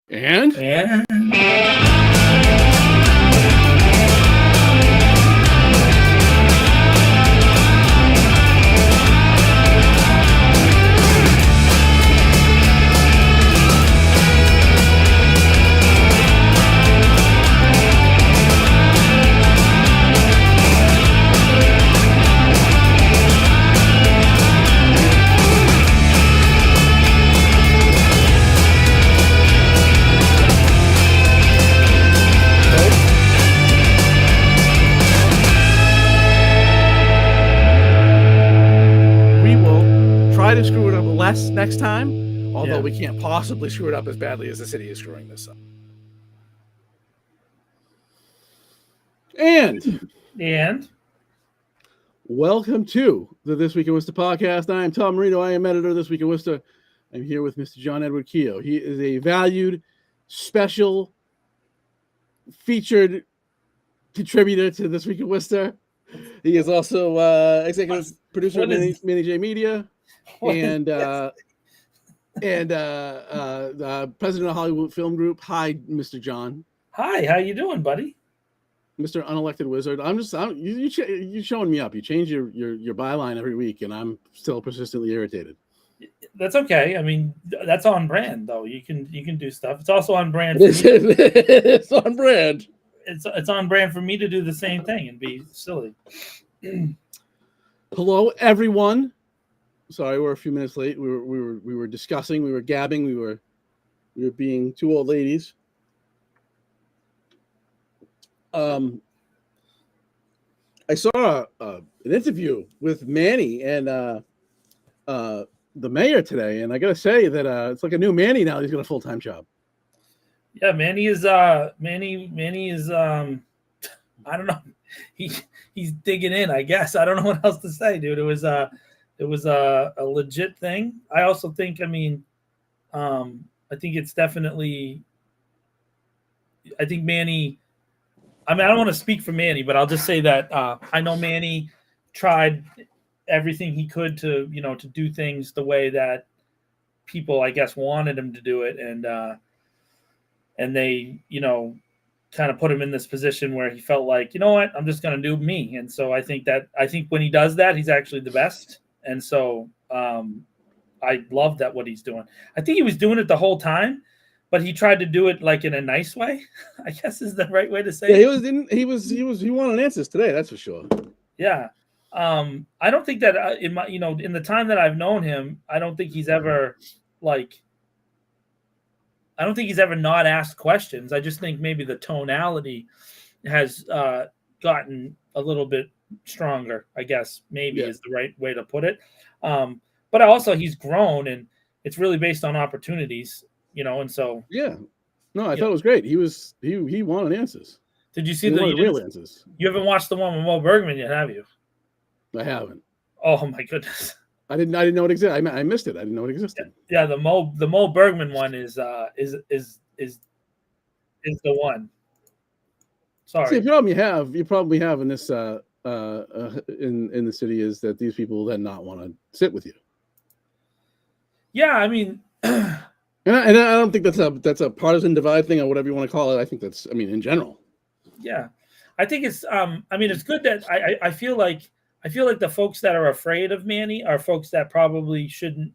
And? To screw it up less next time, although we can't possibly screw it up as badly as the city is screwing this up. And welcome to the This Week in Worcester podcast. I am Tom Marino. I am editor of This Week in Worcester. I'm here with Mr. John Edward Keogh. He is a valued, special, featured contributor to This Week in Worcester. He is also executive producer of Manny J Media. And president of Hollywood Film Group. Hi, Mr. John. Hi, how you doing, buddy? Mr. Unelected Wizard. You showing me up. You change your byline every week, and I'm still persistently irritated. That's okay. I mean, that's on brand, though. You can do stuff. It's also on brand. It's on brand. It's on brand for me to do the same thing and be silly. Hello, everyone. Sorry, we're a few minutes late. We were discussing, we were gabbing, we were being two old ladies. I saw an interview with Manny and the mayor today, and I gotta say that it's like a new Manny now. He's got a full-time job. Yeah, Manny is Manny is I don't know. He's digging in, I guess. I don't know what else to say, dude. It was a legit thing. I also think, I think it's definitely, I think Manny, I don't want to speak for Manny, but I'll just say that I know Manny tried everything he could to do things the way that people, I guess, wanted him to do it. And they, kind of put him in this position where he felt like, you know what, I'm just going to do me. And so I think when he does that, he's actually the best. And so I love that what he's doing. I think he was doing it the whole time, but he tried to do it like in a nice way, I guess is the right way to say it. He wanted answers today, that's for sure. Yeah. I don't think that in the time that I've known him, I don't think he's ever not asked questions. I just think maybe the tonality has gotten a little bit stronger, I guess maybe is the right way to put it. But also he's grown, and it's really based on opportunities, and so I thought it was great. He wanted answers. Did you see real answers? You haven't watched the one with Mo Bergman yet, have you? I haven't. Oh my goodness. I didn't know it existed. I missed it. I didn't know it existed. Yeah, the Mo Bergman one is the one. Sorry. See, the problem you probably have in this in the city is that these people then not want to sit with you. Yeah, I mean, and I don't think that's a partisan divide thing or whatever you want to call it. I think that's, in general. Yeah, I think it's it's good that I feel like the folks that are afraid of Manny are folks that probably shouldn't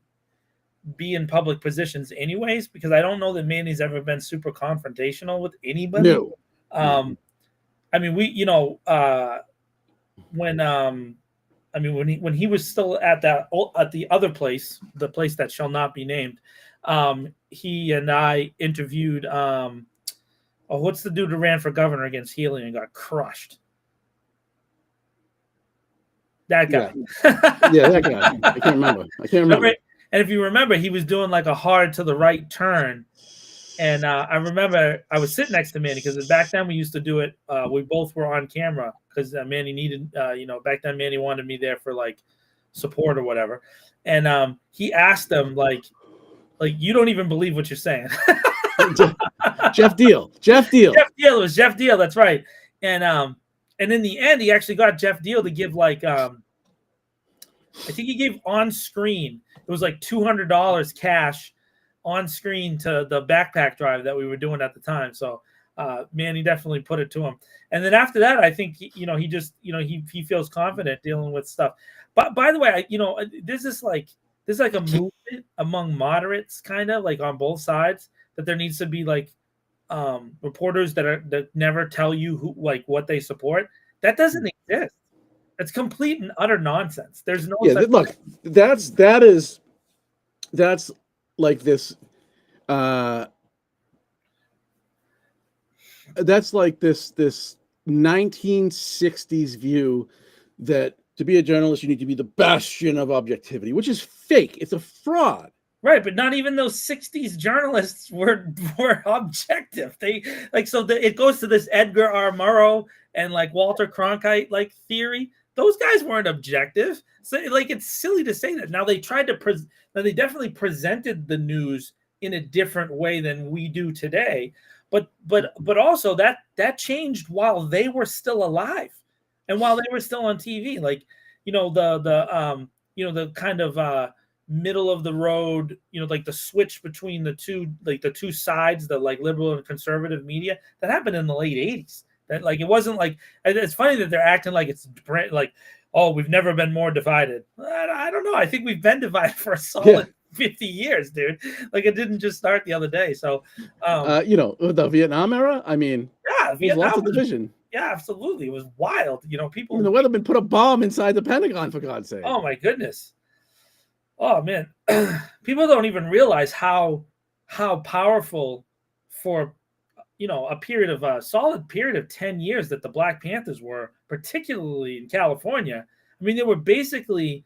be in public positions anyways, because I don't know that Manny's ever been super confrontational with anybody. No. When he was still at the other place, the place that shall not be named, he and I interviewed what's the dude who ran for governor against Healy and got crushed? That guy. Yeah, that guy. I can't remember. And if you remember, he was doing like a hard to the right turn. And I remember I was sitting next to Manny because back then we used to do it. We both were on camera because Manny needed, back then Manny wanted me there for like support or whatever. And he asked him like you don't even believe what you're saying. Jeff Deal. It was Jeff Deal. That's right. And in the end, he actually got Jeff Deal to give like I think he gave on screen. It was like $200 cash on screen to the backpack drive that we were doing at the time. So Manny definitely put it to him. And then after that, I think he just he feels confident dealing with stuff. But by the way, there's like a movement among moderates, kind of like on both sides, that there needs to be like reporters that never tell you what they support. That doesn't exist. It's complete and utter nonsense. There's no look. That's like this. That's like this 1960s view that to be a journalist you need to be the bastion of objectivity, which is fake. It's a fraud. Right, but not even those 60s journalists were objective. It goes to this Edgar R. Murrow and like Walter Cronkite like theory. Those guys weren't objective. So like it's silly to say that. Now they tried to they definitely presented the news in a different way than we do today. But also that changed while they were still alive and while they were still on TV. Like, the kind of middle of the road, like the switch between the two sides, the like liberal and conservative media, that happened in the late 80s. That like it wasn't like, it's funny that they're acting like it's like, oh, we've never been more divided. I don't know. I think we've been divided for a solid 50 years, dude. Like it didn't just start the other day. So the Vietnam era, I mean, Vietnam lots of division. Yeah, absolutely. It was wild. People, the Weatherman put a bomb inside the Pentagon, for God's sake. Oh my goodness. Oh man. People don't even realize how powerful for a solid period of 10 years that the Black Panthers were, particularly in California. I mean, they were basically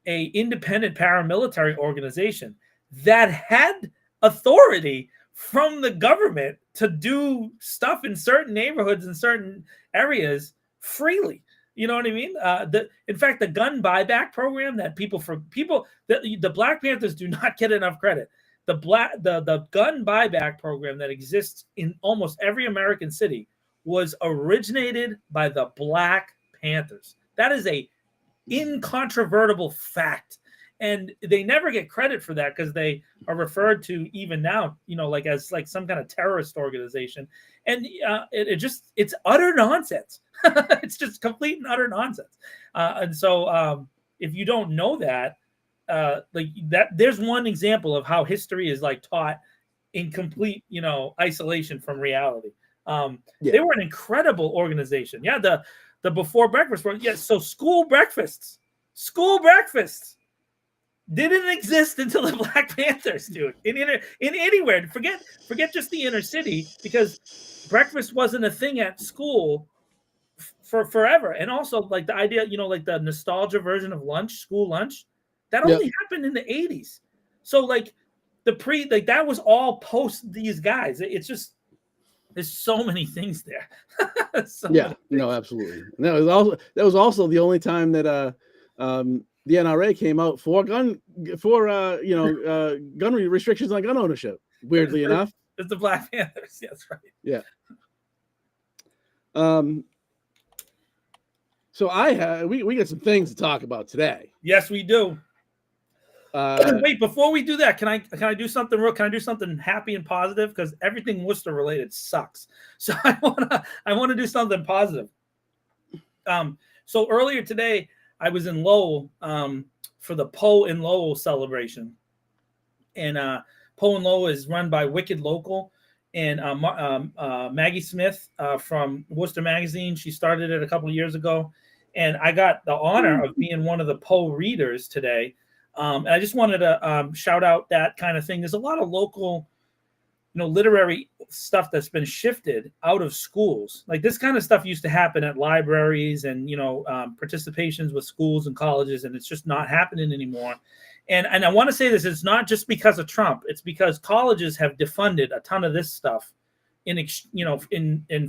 a independent paramilitary organization that had authority from the government to do stuff in certain neighborhoods and certain areas freely. You know what I mean? In fact, the gun buyback program that the Black Panthers do not get enough credit. The gun buyback program that exists in almost every American city was originated by the Black Panthers. That is a incontrovertible fact. And they never get credit for that because they are referred to even now, as like some kind of terrorist organization. And it's utter nonsense. It's just complete and utter nonsense. And so if you don't know that, there's one example of how history is like taught in complete, isolation from reality. They were an incredible organization. Yeah, the before breakfast. So school breakfasts didn't exist until the Black Panthers, dude. In anywhere, forget just the inner city, because breakfast wasn't a thing at school for forever. And also like the idea, like the nostalgia version of school lunch, that only happened in the 80s. So like that was all post these guys. It's just, there's so many things there. No, absolutely. That was also the only time that the NRA came out for gun restrictions on gun ownership. Weirdly enough, it's the Black Panthers. Yeah, that's right. Yeah. So we got some things to talk about today. Yes, we do. Wait, before we do that, can I do something real? Can I do something happy and positive? Because everything Worcester related sucks. So I wanna do something positive. So earlier today, I was in Lowell for the Poe in Lowell celebration, and Poe in Lowell is run by Wicked Local, and Maggie Smith from Worcester Magazine. She started it a couple of years ago, and I got the honor of being one of the Poe readers today. And I just wanted to shout out that kind of thing. There's a lot of local, literary stuff that's been shifted out of schools. Like this kind of stuff used to happen at libraries and, participations with schools and colleges, and it's just not happening anymore. And I want to say this, it's not just because of Trump. It's because colleges have defunded a ton of this stuff in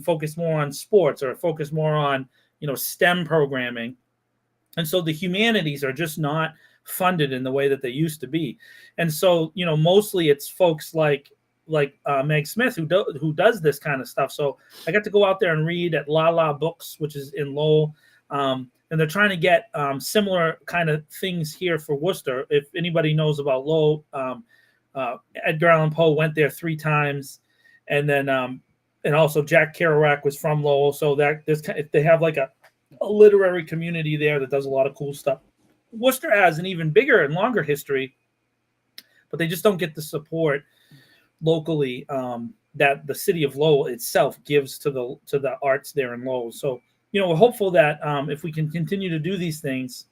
focus more on sports or focus more on, STEM programming. And so the humanities are just not funded in the way that they used to be. And so, mostly it's folks like Meg Smith who does this kind of stuff. So I got to go out there and read at La La Books, which is in Lowell. And they're trying to get similar kind of things here for Worcester. If anybody knows about Lowell, Edgar Allan Poe went there 3 times, and then and also Jack Kerouac was from Lowell, so that they have like a literary community there that does a lot of cool stuff. Worcester has an even bigger and longer history, but they just don't get the support locally that the city of Lowell itself gives to the arts there in Lowell. So, we're hopeful that if we can continue to do these things,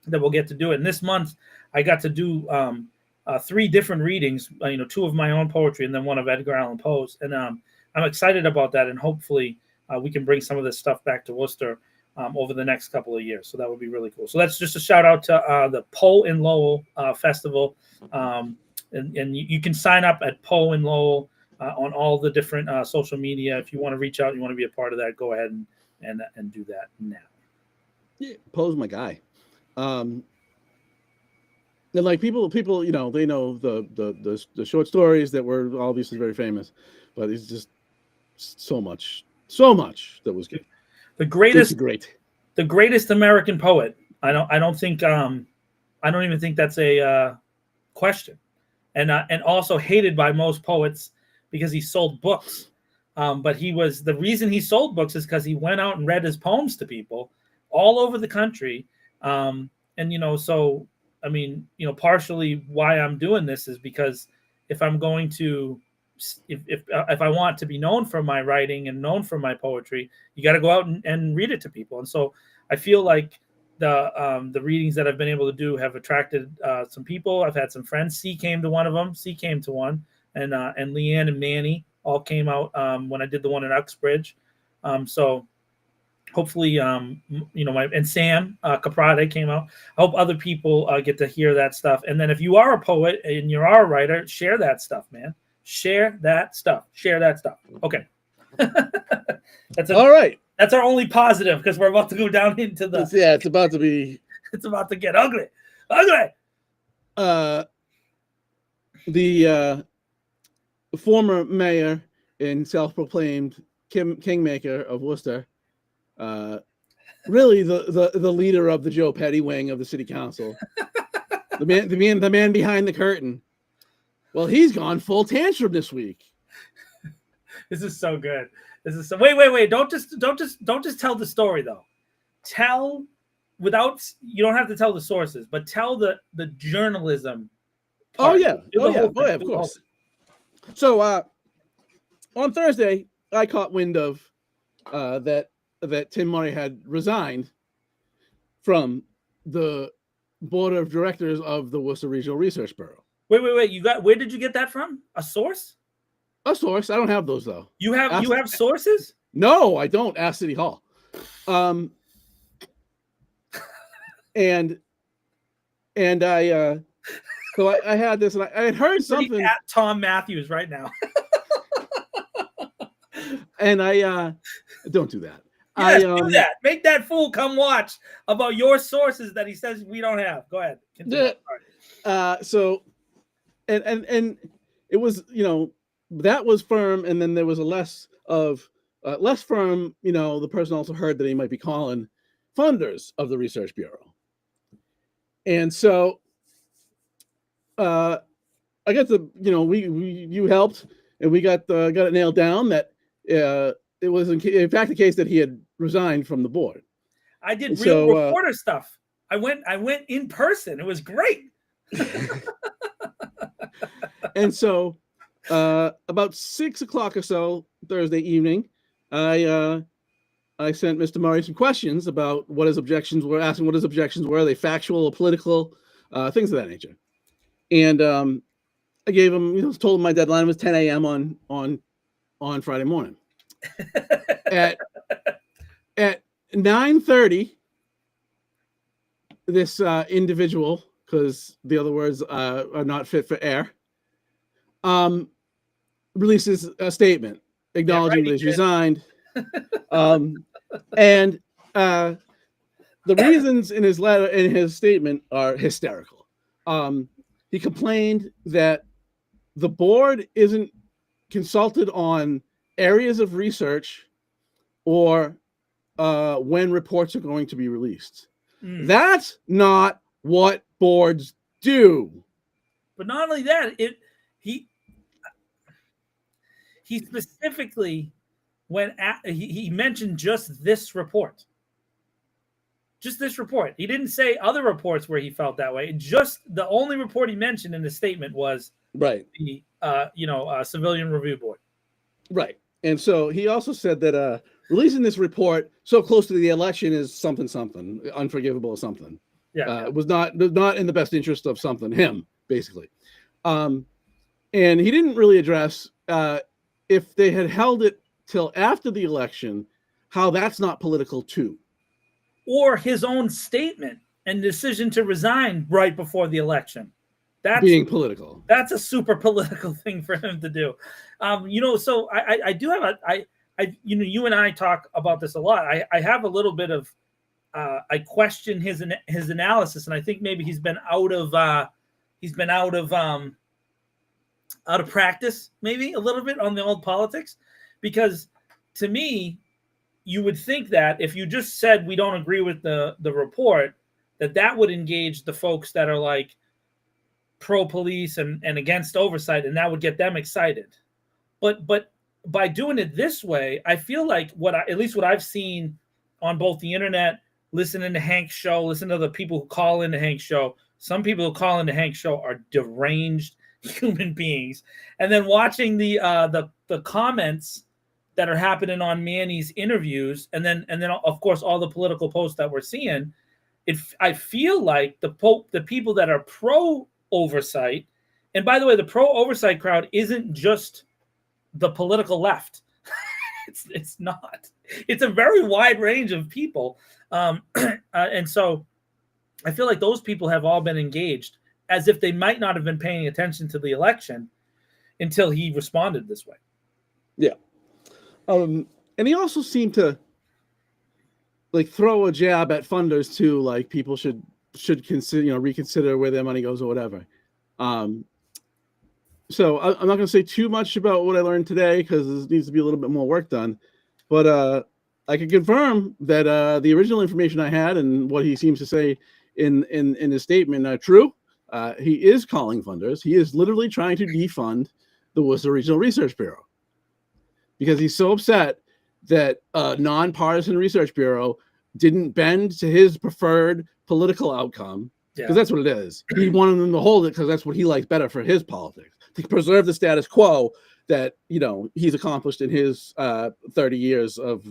that we'll get to do it. And this month, I got to do 3 different readings, 2 of my own poetry and then 1 of Edgar Allan Poe's. And I'm excited about that. And hopefully we can bring some of this stuff back to Worcester over the next couple of years. So that would be really cool. So that's just a shout out to the Poe in Lowell Festival. And you can sign up at Poe in Lowell on all the different social media. If you want to reach out, you want to be a part of that, go ahead and do that now. Yeah, Poe's my guy. And like people, they know the short stories that were obviously very famous, but it's just so much that was good. The greatest American poet. I don't even think that's a question. And also hated by most poets because he sold books. But the reason he sold books is because he went out and read his poems to people all over the country. So I mean, partially why I'm doing this is because if I'm going to, if I want to be known for my writing and known for my poetry, you got to go out and read it to people. And so I feel like the readings that I've been able to do have attracted some people. I've had some friends. C came to one of them. C came to one, and Leanne and Manny all came out when I did the one in Uxbridge. So hopefully, and Sam Caprade came out. I hope other people get to hear that stuff. And then if you are a poet and you are a writer, share that stuff, man. Share that stuff. Okay. All right. That's our only positive because we're about to go down into the. It's about to be. It's about to get ugly. The former mayor and self-proclaimed kingmaker of Worcester, really the leader of the Joe Petty wing of the city council, the man behind the curtain. Well, he's gone full tantrum this week. This is so good. Wait. Don't just tell the story though. You don't have to tell the sources, but tell the journalism part. Of course. So on Thursday, I caught wind of that Tim Murray had resigned from the board of directors of the Worcester Regional Research Bureau. Wait. Where did you get that from? A source? A source. I don't have those though. You have sources? No, I don't. Ask City Hall. And I so I had this, and I had heard something at Tom Matthews right now. And I don't do that. Yes, do that. Make that fool come watch about your sources that he says we don't have. Go ahead. So and it was, that was firm, and then there was a less firm, the person also heard that he might be calling funders of the Research Bureau. And so I got you helped, and we got it nailed down that it was in fact the case that he had resigned from the board. I did real reporter stuff. I went in person. It was great. And so about 6:00 or so Thursday evening, I sent Mr. Murray some questions about what his objections were, asking what his objections were. Are they factual or political, things of that nature. And I gave him, told him my deadline was 10 a.m. on Friday morning. At 9:30, this individual, because the other words are not fit for air, releases a statement acknowledging that he's resigned. And the reasons in his statement are hysterical. He complained that the board isn't consulted on areas of research or when reports are going to be released. That's not what boards do. But not only that, he specifically he mentioned just this report. Just this report. He didn't say other reports where he felt that way. Just the only report he mentioned in the statement was right. The Civilian Review Board. Right. And so he also said that releasing this report so close to the election is something, unforgivable or something. Yeah. It was not in the best interest of something, him, basically. And he didn't really address if they had held it till after the election, how that's not political too. Or his own statement and decision to resign right before the election. That's being political. That's a super political thing for him to do. So I do have you and I talk about this a lot. I have a little bit of I question his analysis, and I think maybe he's been out of practice, maybe a little bit on the old politics, because to me, you would think that if you just said we don't agree with the report, that would engage the folks that are like pro-police and against oversight, and that would get them excited. But by doing it this way, I feel like at least what I've seen on both the internet, listening to Hank's show, listening to the people who call into Hank's show. Some people who call into Hank's show are deranged human beings, and then watching the comments that are happening on Manny's interviews, and then of course all the political posts that we're seeing. I feel like the people that are pro oversight, and by the way, the pro oversight crowd isn't just the political left. It's not. It's a very wide range of people, and so I feel like those people have all been engaged as if they might not have been paying attention to the election until he responded this way. Yeah, and he also seemed to like throw a jab at funders too, like people should consider, reconsider where their money goes or whatever. So I'm not going to say too much about what I learned today because there needs to be a little bit more work done. But I can confirm that the original information I had and what he seems to say in his statement are true. He is calling funders. He is literally trying to defund the Worcester Regional Research Bureau because he's so upset that a nonpartisan research bureau didn't bend to his preferred political outcome, because that's what it is. He wanted them to hold it because that's what he likes better for his politics, to preserve the status quo that he's accomplished in his 30 years of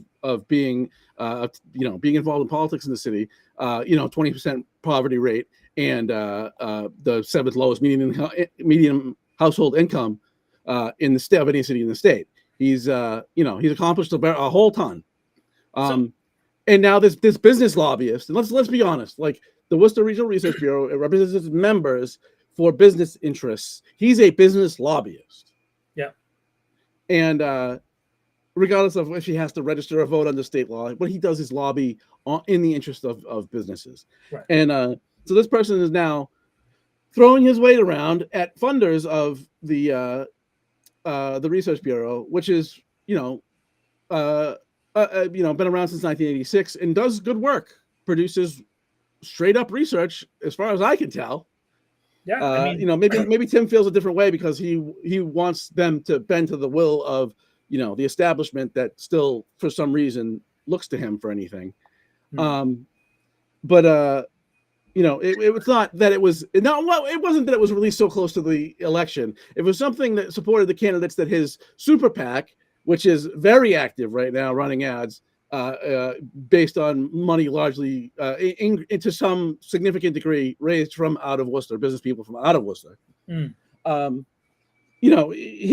being being involved in politics in the city. 20% poverty rate and the seventh lowest median household income in the state of any city in the state. He's he's accomplished a whole ton. And now this business lobbyist, and let's be honest, like the Worcester Regional Research Bureau, it represents its members for business interests. He's a business lobbyist. Yeah. And regardless of if he has to register or vote under state law, what he does is lobby in the interest of businesses. Right. And so this person is now throwing his weight around at funders of the Research Bureau, which is been around since 1986 and does good work, produces straight up research as far as I can tell. Yeah, maybe Tim feels a different way because he wants them to bend to the will of the establishment that still for some reason looks to him for anything. It was not that it was it wasn't that it was released so close to the election. It was something that supported the candidates that his super PAC, which is very active right now, running ads based on money largely into some significant degree raised from out of Worcester, business people from out of Worcester. He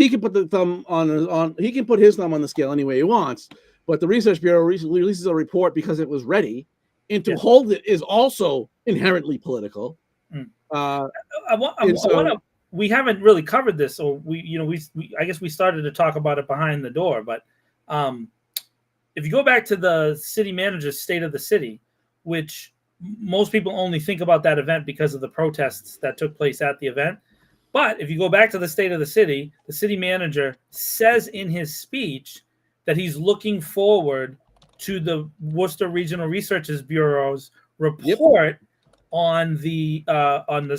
can put the thumb on he can put his thumb on the scale any way he wants, but the Research Bureau recently releases a report because it was ready, and to hold it is also inherently political. We haven't really covered this, so I guess we started to talk about it behind the door, but if you go back to the city manager's State of the City, which most people only think about that event because of the protests that took place at the event. But if you go back to the State of the City manager says in his speech that he's looking forward to the Worcester Regional Research Bureau's report on the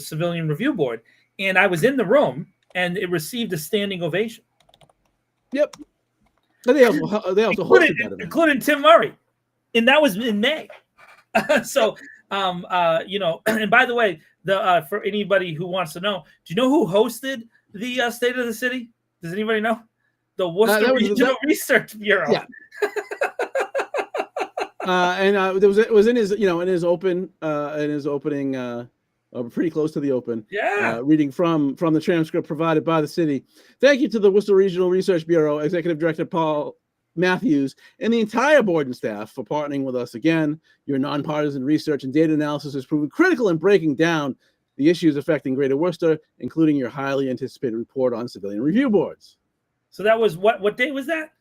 Civilian Review Board. and I was in the room, and it received a standing ovation. Yep. And they also hosted that event, including Tim Murray, and that was in May. So, and by the way, for anybody who wants to know, do you know who hosted the State of the City? Does anybody know? The Worcester Regional Research Bureau. Yeah. And it was in his opening, pretty close to the open. Yeah. Reading from the transcript provided by the city. Thank you to the Worcester Regional Research Bureau Executive Director Paul Matthews and the entire board and staff for partnering with us again. Your nonpartisan research and data analysis has proven critical in breaking down the issues affecting Greater Worcester, including your highly anticipated report on civilian review boards. So that was what day was that?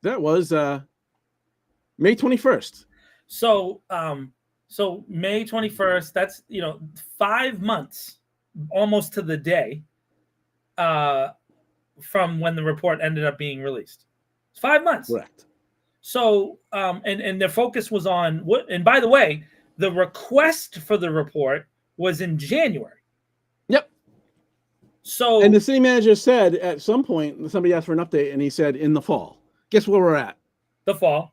That was May 21st. So May 21st, that's 5 months almost to the day from when the report ended up being released. It's 5 months. Correct. So and their focus was on what, and by the way, the request for the report was in January. Yep. So, and the city manager said at some point, somebody asked for an update, and he said in the fall. Guess where we're at? The fall.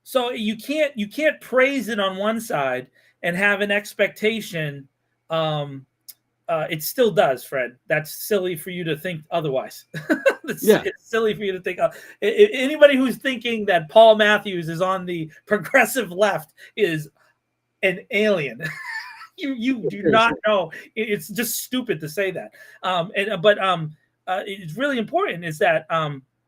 So you can't praise it on one side and have an expectation. It still does, Fred. That's silly for you to think otherwise. It's silly for you to think. Anybody who's thinking that Paul Matthews is on the progressive left is an alien. You do not know. It's just stupid to say that. But it's really important is that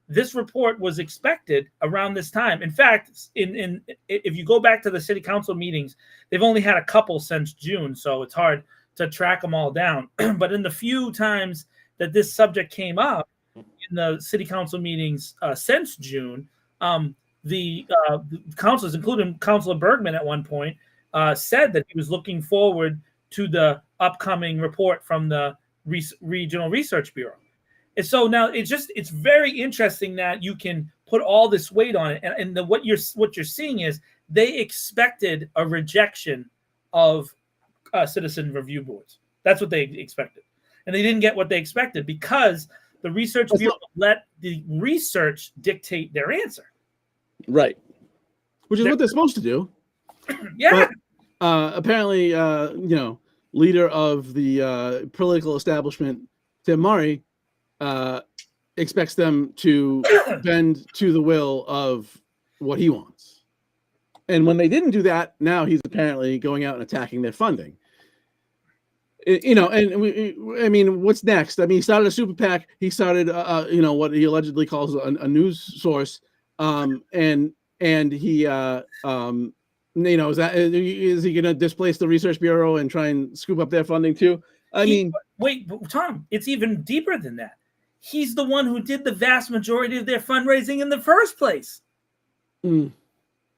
this report was expected around this time. In fact, if you go back to the city council meetings, they've only had a couple since June, so it's hard to track them all down. But in the few times that this subject came up in the city council meetings since June, the councilors, including Councilor Bergman at one point, said that he was looking forward to the upcoming report from the Regional Research Bureau. And so now it's very interesting that you can put all this weight on it. And what you're seeing is they expected a rejection of citizen review boards. That's what they expected. And they didn't get what they expected because the Research Bureau let the research dictate their answer. Right. Which is what they're supposed to do. Yeah. But, apparently, leader of the political establishment, Tim Murray, expects them to bend to the will of what he wants. And when they didn't do that, now he's apparently going out and attacking their funding. What's next? I mean, he started a super PAC. He started, what he allegedly calls a news source. And he, is he going to displace the Research Bureau and try and scoop up their funding too? Wait, Tom, it's even deeper than that. He's the one who did the vast majority of their fundraising in the first place. Mm.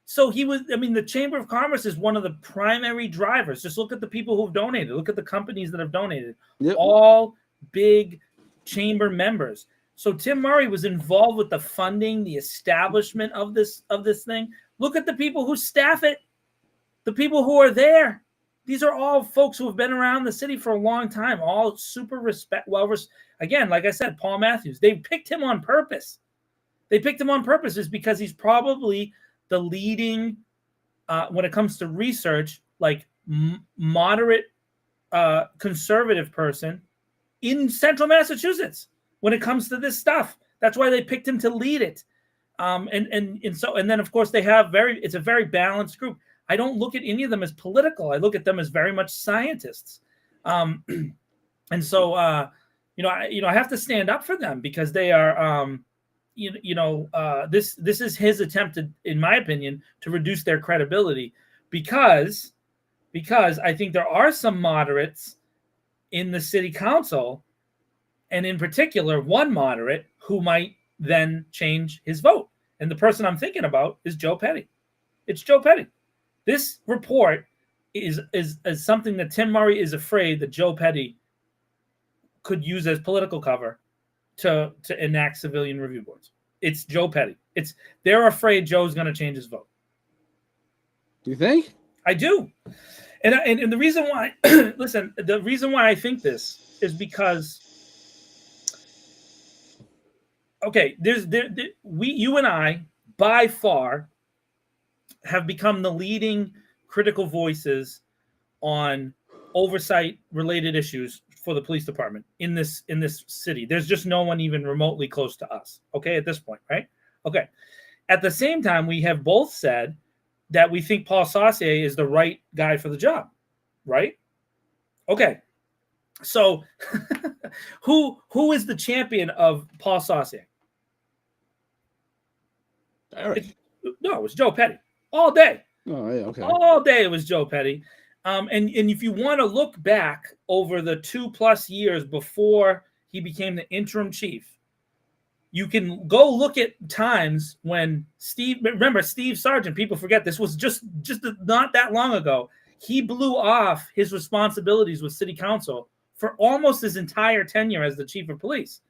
So the Chamber of Commerce is one of the primary drivers. Just look at the people who've donated. Look at the companies that have donated. Yep. All big chamber members. So Tim Murray was involved with the funding, the establishment of this thing. Look at the people who staff it, the people who are there. These are all folks who have been around the city for a long time, all super again, like I said, Paul Matthews. They picked him on purpose. Is because he's probably the leading, when it comes to research, like moderate conservative person in central Massachusetts when it comes to this stuff. That's why they picked him to lead it. And then of course it's a very balanced group. I don't look at any of them as political. I look at them as very much scientists. And so I have to stand up for them because they are this is his attempt in my opinion to reduce their credibility because I think there are some moderates in the city council, and in particular one moderate who might then change his vote. And the person I'm thinking about is Joe Petty. It's Joe Petty. This report is something that Tim Murray is afraid that Joe Petty could use as political cover to enact civilian review boards. It's Joe Petty. They're afraid Joe's going to change his vote. Do you think? I do. And the reason why, listen, the reason why I think this is because, okay, you and I by far have become the leading critical voices on oversight related issues for the police department in this city. There's just no one even remotely close to us. Okay, at this point, right? Okay. At the same time, we have both said that we think Paul Saucier is the right guy for the job, right? Okay. So who is the champion of Paul Saucier? Eric. No, it was Joe Petty all day. Oh, yeah, okay. All day it was Joe Petty. And if you want to look back over the 2+ years before he became the interim chief, you can go look at times when Steve Sargent, people forget this was just not that long ago. He blew off his responsibilities with city council for almost his entire tenure as the chief of police.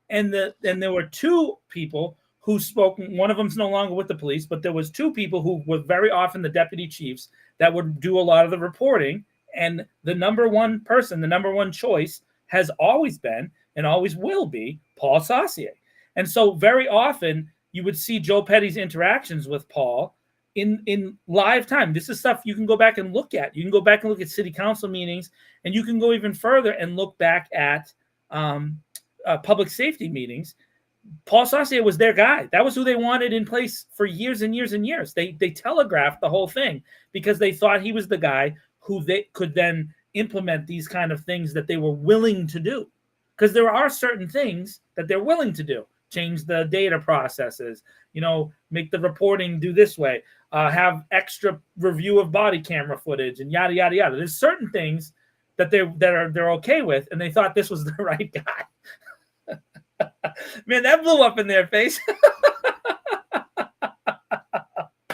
And there were two people who spoke. One of them's no longer with the police, but there was two people who were very often the deputy chiefs that would do a lot of the reporting. And the number one person, the number one choice has always been and always will be Paul Saucier. And so very often you would see Joe Petty's interactions with Paul in live time. This is stuff you can go back and look at. You can go back and look at city council meetings, and you can go even further and look back at public safety meetings. Paul Saucier was their guy. That was who they wanted in place for years and years and years. They telegraphed the whole thing because they thought he was the guy who they could then implement these kind of things that they were willing to do. Because there are certain things that they're willing to do. Change the data processes, make the reporting do this way, have extra review of body camera footage and yada, yada, yada. There's certain things that they're okay with. And they thought this was the right guy. Man, that blew up in their face.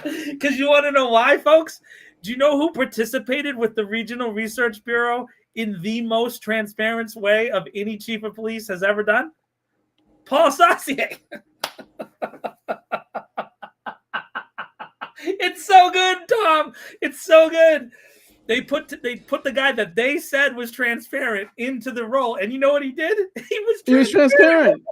Because you want to know why, folks? Do you know who participated with the Regional Research Bureau in the most transparent way of any chief of police has ever done? Paul Saucier. It's so good, Tom. It's so good. They put the guy that they said was transparent into the role, and you know what he did? He was transparent.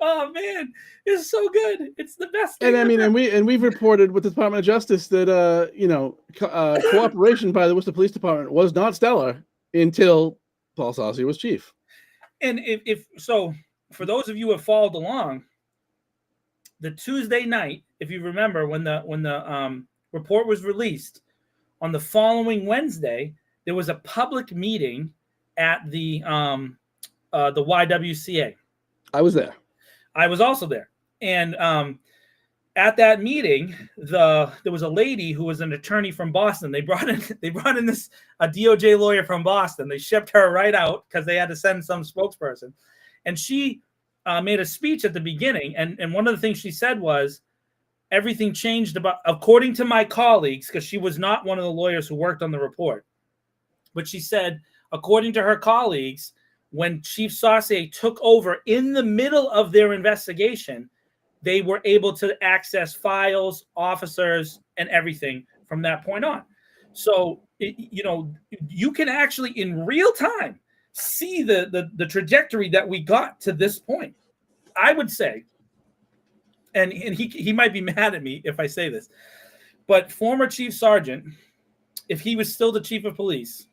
Oh man, it's so good. It's the best thing. And I mean, and we've reported with the Department of Justice that cooperation by the Worcester Police Department was not stellar until Paul Saucier was chief. And if so, for those of you who have followed along, the Tuesday night, if you remember, when the report was released, on the following Wednesday, there was a public meeting at the YWCA. I was there. I was also there. And at that meeting, there was a lady who was an attorney from Boston. They brought in a DOJ lawyer from Boston. They shipped her right out because they had to send some spokesperson. And she made a speech at the beginning. And one of the things she said was, everything changed according to my colleagues, because she was not one of the lawyers who worked on the report. But she said, according to her colleagues, when Chief Saucier took over in the middle of their investigation, they were able to access files, officers, and everything from that point on. So, you can actually in real time see the trajectory that we got to this point. I would say, and he might be mad at me if I say this, but former Chief Sargent, if he was still the chief of police,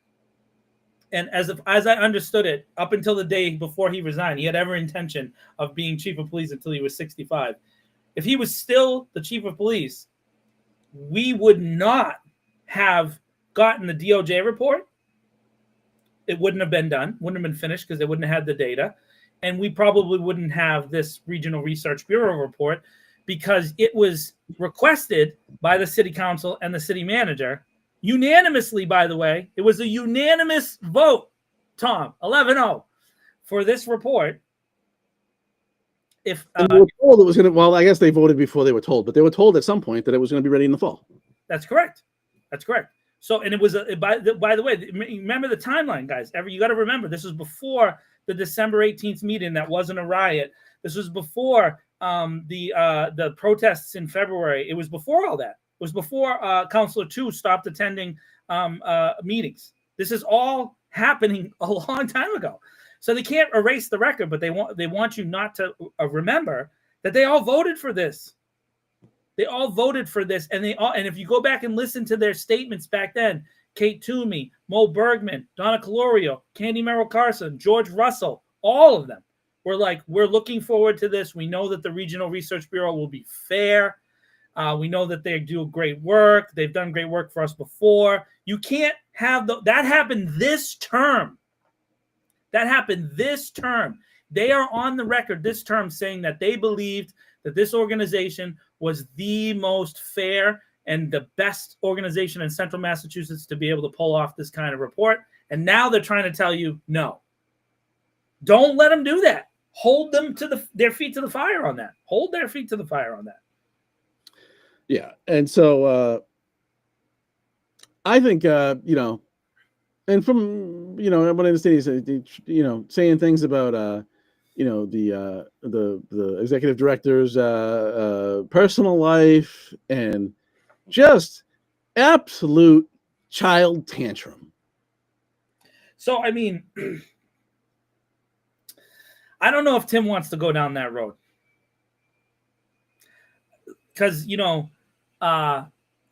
and as I understood it, up until the day before he resigned, he had every intention of being chief of police until he was 65. If he was still the chief of police, we would not have gotten the DOJ report. It wouldn't have been done, wouldn't have been finished because they wouldn't have had the data. And we probably wouldn't have this Regional Research Bureau report because it was requested by the city council and the city manager unanimously, by the way. It was a unanimous vote, Tom, 11-0 for this report. If they were told it was going to, well, I guess they voted before they were told, but they were told at some point that it was going to be ready in the fall. That's correct. That's correct. So, and it was, by the way, remember the timeline, guys. You got to remember, this was before the December 18th meeting that wasn't a riot. This was before the protests in February. It was before all that. was before Counselor 2 stopped attending meetings. This is all happening a long time ago. So they can't erase the record, but they want you not to remember that they all voted for this. They all voted for this, and if you go back and listen to their statements back then, Kate Toomey, Mo Bergman, Donna Calorio, Candy Merrill Carson, George Russell, all of them were like, we're looking forward to this. We know that the Regional Research Bureau will be fair. We know that they do great work. They've done great work for us before. You can't have that happened this term. That happened this term. They are on the record this term saying that they believed that this organization was the most fair and the best organization in Central Massachusetts to be able to pull off this kind of report. And now they're trying to tell you, no. Don't let them do that. Hold them to their feet to the fire on that. Hold their feet to the fire on that. Yeah. And so I think, and from, what I understand is, saying things about, the executive director's personal life and just absolute child tantrum. So, I mean, I don't know if Tim wants to go down that road. Because,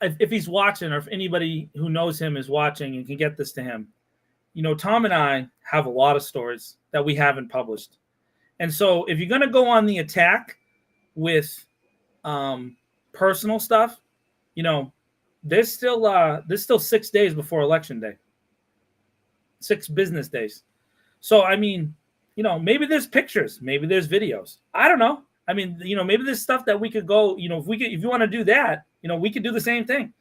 if he's watching, or if anybody who knows him is watching and can get this to him, Tom and I have a lot of stories that we haven't published. And so if you're going to go on the attack with personal stuff, there's still 6 days before Election Day. 6 business days. So, I mean, maybe there's pictures, maybe there's videos. I don't know. I mean, maybe there's stuff that we could go, if you want to do that, we could do the same thing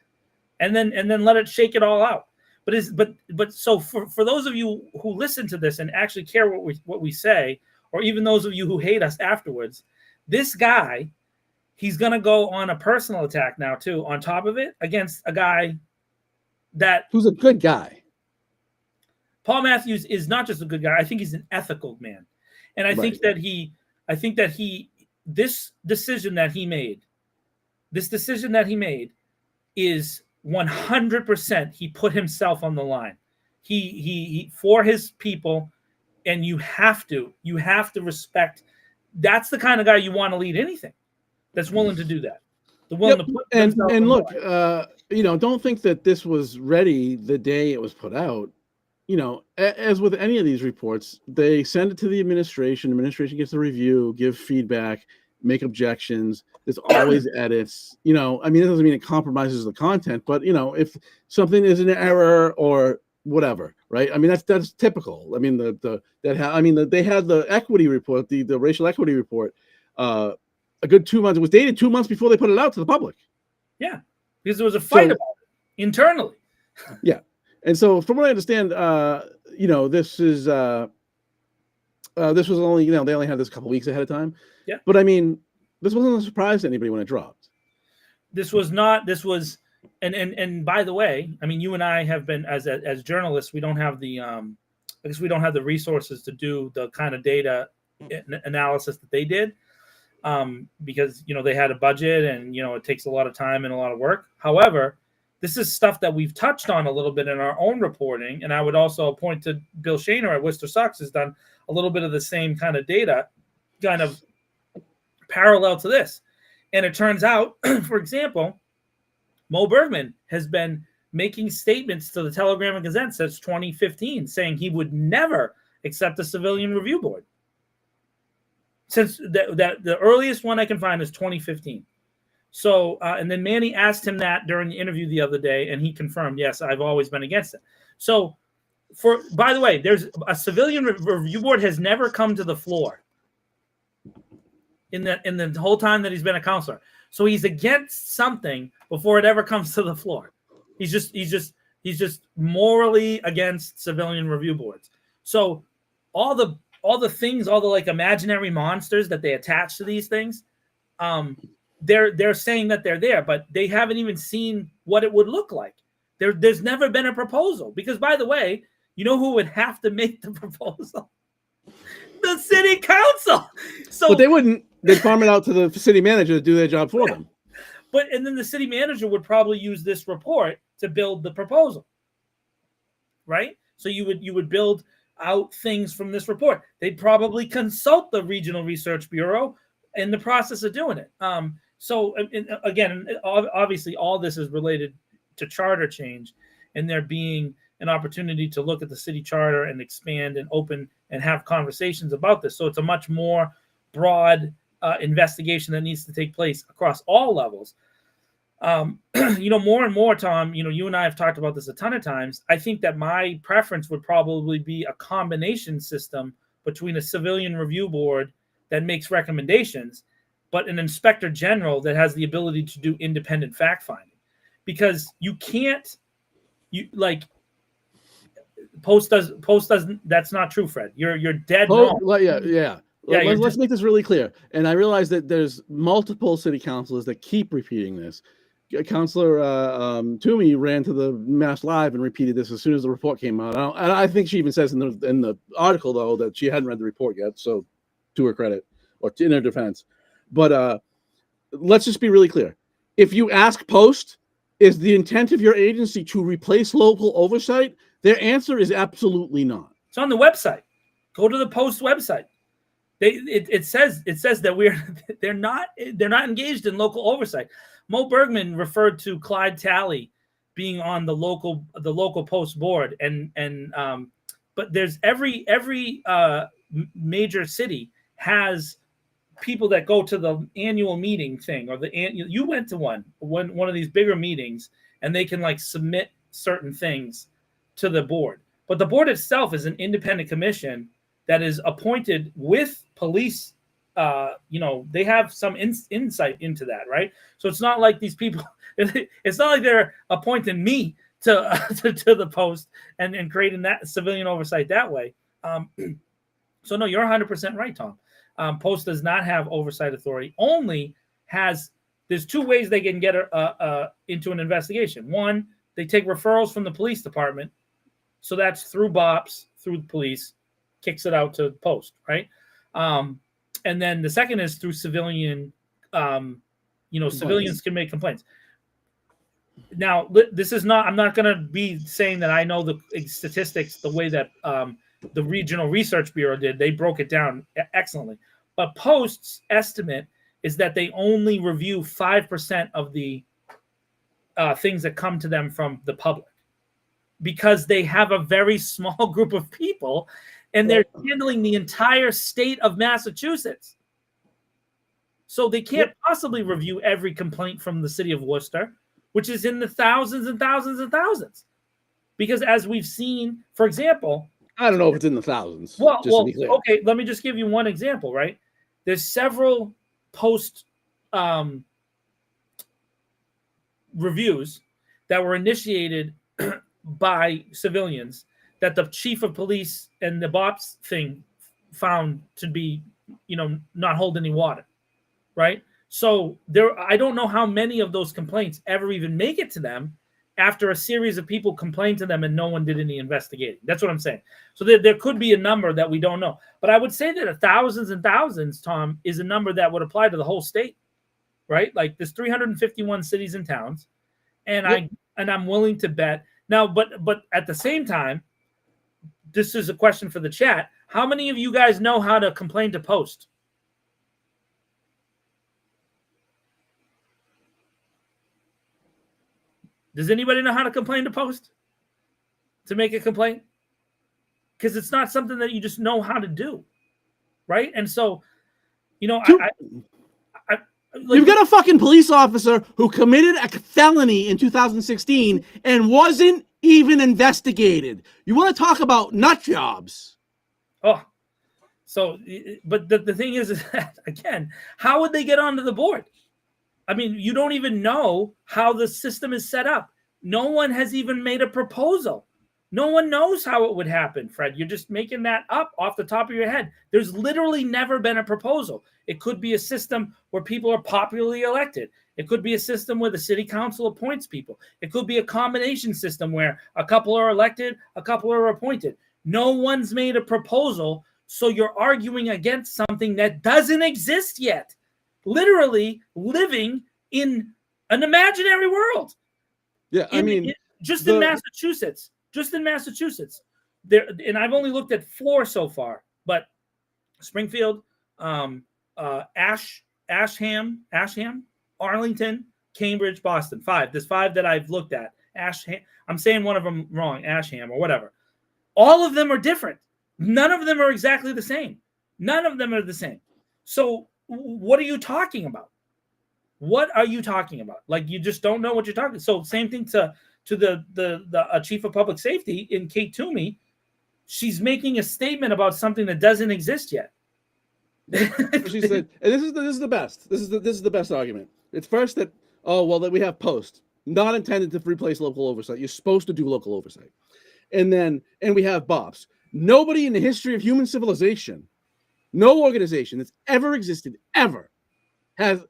and then let it shake it all out. But so for those of you who listen to this and actually care what we say, or even those of you who hate us afterwards, this guy, he's going to go on a personal attack now too, on top of it, against a guy who's a good guy. Paul Matthews is not just a good guy. I think he's an ethical man. And I think that this decision that he made is 100%. He put himself on the line. He for his people, and you have to respect. That's the kind of guy you want to lead anything. That's willing to do that. The willing to put and look, don't think that this was ready the day it was put out. As with any of these reports, they send it to the administration. Administration gets a review, give feedback, make objections. There's always edits. It doesn't mean it compromises the content, but if something is an error or whatever, right? That's typical. They had the equity report, the racial equity report, a good 2 months. It was dated 2 months before they put it out to the public. Yeah, because there was a fight about it internally. Yeah. And so, from what I understand, this was only, they only had this a couple weeks ahead of time. Yeah. But this wasn't a surprise to anybody when it dropped. This was not. This was, and by the way, you and I have been as journalists, we don't have the, I guess we don't have the resources to do the kind of data analysis that they did, because they had a budget and it takes a lot of time and a lot of work. However, this is stuff that we've touched on a little bit in our own reporting. And I would also point to Bill Shaner at Worcester Sox has done a little bit of the same kind of data, kind of parallel to this. And it turns out, for example, Mo Bergman has been making statements to the Telegram and Gazette since 2015, saying he would never accept a civilian review board. Since the earliest one I can find is 2015. So, and then Manny asked him that during the interview the other day, and he confirmed, yes, I've always been against it. So, by the way, there's a civilian review board has never come to the floor in the whole time that he's been a counselor. So he's against something before it ever comes to the floor. He's just morally against civilian review boards. So all the things, all the like imaginary monsters that they attach to these things, they're saying that they're there, but they haven't even seen what it would look like. There's never been a proposal, because, by the way, you know who would have to make the proposal? The city council. So, but they wouldn't. They'd farm it out to the city manager to do their job for them. and then the city manager would probably use this report to build the proposal, right? So you would build out things from this report. They'd probably consult the Regional Research Bureau in the process of doing it. So again, obviously, all this is related to charter change, and there being an opportunity to look at the city charter and expand and open and have conversations about this. So it's a much more broad investigation that needs to take place across all levels. More and more, Tom, you and I have talked about this a ton of times. I think that my preference would probably be a combination system between a civilian review board that makes recommendations, but an inspector general that has the ability to do independent fact finding. Because Post doesn't. That's not true, Fred. You're dead wrong. Yeah. Let's make this really clear. And I realize that there's multiple city councilors that keep repeating this. Councilor Toomey ran to the Mass Live and repeated this as soon as the report came out. And I think she even says in the article, though, that she hadn't read the report yet. So, to her credit, or in her defense. But let's just be really clear. If you ask Post, is the intent of your agency to replace local oversight? Their answer is absolutely not. It's on the website. Go to the Post website. It says that they're not engaged in local oversight. Mo Bergman referred to Clyde Talley being on the local Post board, but there's every major city has people that go to the annual meeting thing, or you went to one of these bigger meetings, and they can submit certain things to the board. But the board itself is an independent commission that is appointed with police. They have some insight into that, right? So it's not like these people. It's not like they're appointing me to the Post and creating that civilian oversight that way. So no, you're 100% right, Tom. Post does not have oversight authority. There's two ways they can get into an investigation. One, they take referrals from the police department. So that's through BOPS, through the police, kicks it out to Post, right? And then the second is through civilian, civilians can make complaints. Now, this is not, I'm not going to be saying that I know the statistics the way that the Regional Research Bureau did. They broke it down excellently. But Post's estimate is that they only review 5% of the things that come to them from the public, because they have a very small group of people and they're handling the entire state of Massachusetts. So they can't possibly review every complaint from the city of Worcester, which is in the thousands and thousands and thousands. Because as we've seen, for example, I don't know if it's in the thousands. Well, okay, let me just give you one example, right? There's several Post reviews that were initiated by civilians that the chief of police and the BOPS thing found to be, not hold any water, right? So I don't know how many of those complaints ever even make it to them after a series of people complained to them and no one did any investigating. That's what I'm saying. So there could be a number that we don't know. But I would say that thousands and thousands, Tom, is a number that would apply to the whole state, right? Like there's 351 cities and towns, and I'm willing to bet now. But at the same time, this is a question for the chat. How many of you guys know how to complain to Post? Does anybody know how to complain to Post? To make a complaint? Because it's not something that you just know how to do, right? And so, you've got a fucking police officer who committed a felony in 2016 and wasn't even investigated. You want to talk about nut jobs? Oh, so, but the thing is that, again, how would they get onto the board? I mean, you don't even know how the system is set up. No one has even made a proposal. No one knows how it would happen, Fred. You're just making that up off the top of your head. There's literally never been a proposal. It could be a system where people are popularly elected. It could be a system where the city council appoints people. It could be a combination system where a couple are elected, a couple are appointed. No one's made a proposal, so you're arguing against something that doesn't exist yet. Literally living in An imaginary world. Yeah, I mean, in Massachusetts, there, and I've only looked at 4 so far, but Springfield, Asham, Arlington, Cambridge, Boston. 5. There's 5 that I've looked at. I'm saying one of them wrong, Asham or whatever. All of them are different. None of them are exactly the same. None of them are the same. So what are you talking about? What are you talking about? Like, you just don't know what you're talking. So same thing to the chief of public safety in Kate Toomey. She's making a statement about something that doesn't exist yet. She said, and this is the best. This is the best argument. It's first that that we have post, not intended to replace local oversight. You're supposed to do local oversight, and we have BOPs. Nobody in the history of human civilization, no organization that's ever existed ever, has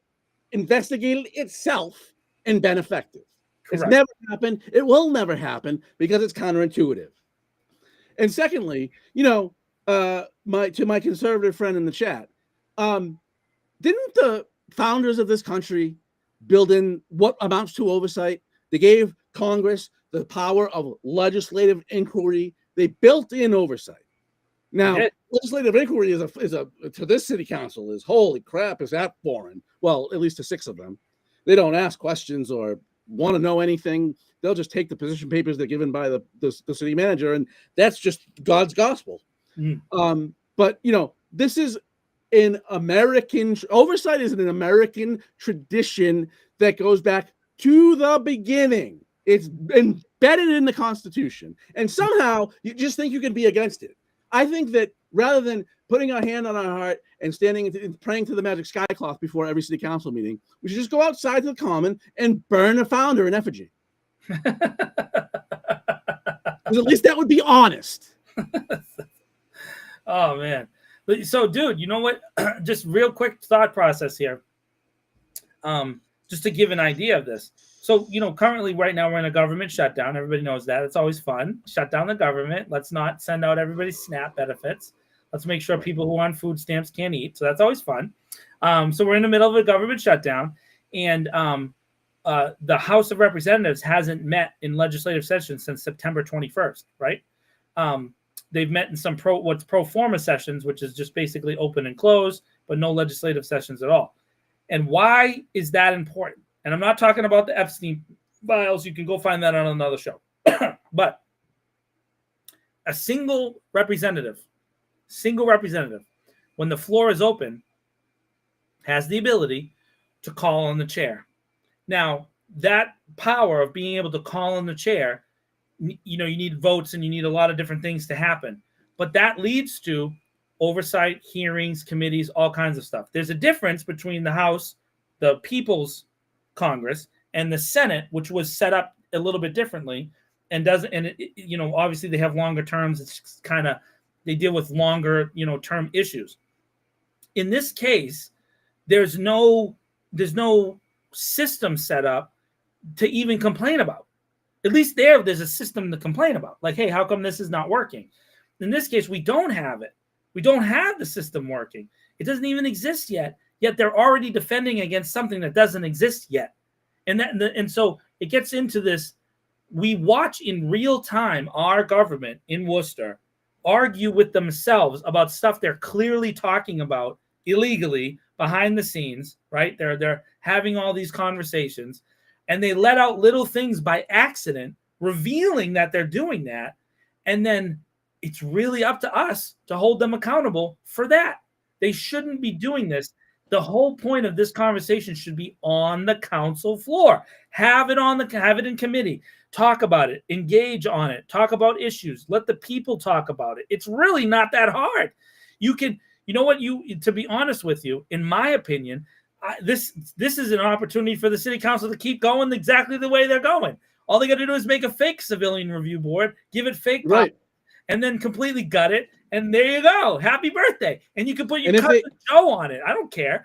investigated itself and been effective. Correct. It's never happened. It will never happen because it's counterintuitive. And secondly, to my conservative friend in the chat, didn't the founders of this country build in what amounts to oversight? They gave Congress the power of legislative inquiry. They built in oversight. Now, legislative inquiry is to this city council is, holy crap, is that foreign? Well, at least to 6 of them. They don't ask questions or want to know anything. They'll just take the position papers they're given by the city manager, and that's just God's gospel. But this is an American oversight is an American tradition that goes back to the beginning. It's embedded in the Constitution, and somehow you just think you can be against it. I think that rather than putting our hand on our heart and standing and praying to the magic skycloth before every city council meeting, we should just go outside to the common and burn a founder in effigy. Because at least that would be honest. Oh, man. So, dude, you know what? Just real quick thought process here. Just to give an idea of this. So, currently right now we're in a government shutdown. Everybody knows that. It's always fun. Shut down the government. Let's not send out everybody's SNAP benefits. Let's make sure people who are on food stamps can't eat. So that's always fun. So we're in the middle of a government shutdown, and the House of Representatives hasn't met in legislative session since September 21st, right? They've met in some pro forma sessions, which is just basically open and close, but no legislative sessions at all. And why is that important? And I'm not talking about the Epstein files. You can go find that on another show. But a single representative, when the floor is open, has the ability to call on the chair. Now, that power of being able to call on the chair, you need votes and you need a lot of different things to happen. But that leads to oversight, hearings, committees, all kinds of stuff. There's a difference between the House, the People's Congress, and the Senate, which was set up a little bit differently and obviously they have longer terms. It's kind of, they deal with longer, term issues. In this case, there's no system set up to even complain about. At least there's a system to complain about. Like, hey, how come this is not working? In this case, we don't have it. We don't have the system working. It doesn't even exist yet. Yet they're already defending against something that doesn't exist yet. And so it gets into this. We watch in real time our government in Worcester argue with themselves about stuff they're clearly talking about illegally behind the scenes, right? They're having all these conversations, and they let out little things by accident, revealing that they're doing that. And then it's really up to us to hold them accountable for that. They shouldn't be doing this. The whole point of this conversation should be on the council floor. Have it in committee. Talk about it. Engage on it. Talk about issues. Let the people talk about it. It's really not that hard. To be honest with you, in my opinion, this is an opportunity for the city council to keep going exactly the way they're going. All they got to do is make a fake civilian review board, give it fake right, and then completely gut it. And there you go. Happy birthday. And you can put your cousin Joe on it. I don't care.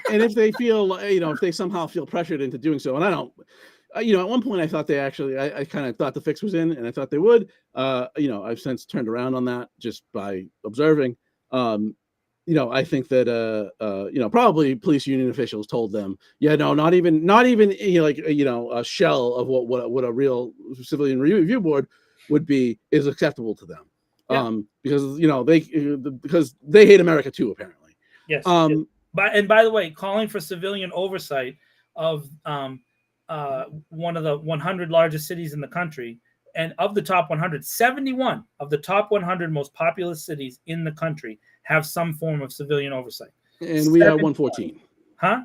And if they feel, if they somehow feel pressured into doing so, and I don't, at one point I thought they actually, I kind of thought the fix was in, and I thought they would. I've since turned around on that just by observing. I think that probably police union officials told them, yeah, no, not even a shell of what a real civilian review board would be is acceptable to them. Yeah. Because they hate America too, apparently. Yes. By the way, calling for civilian oversight of one of the 100 largest cities in the country, and of the top 100, 71 of the top 100 most populous cities in the country have some form of civilian oversight. And we are 114. Huh?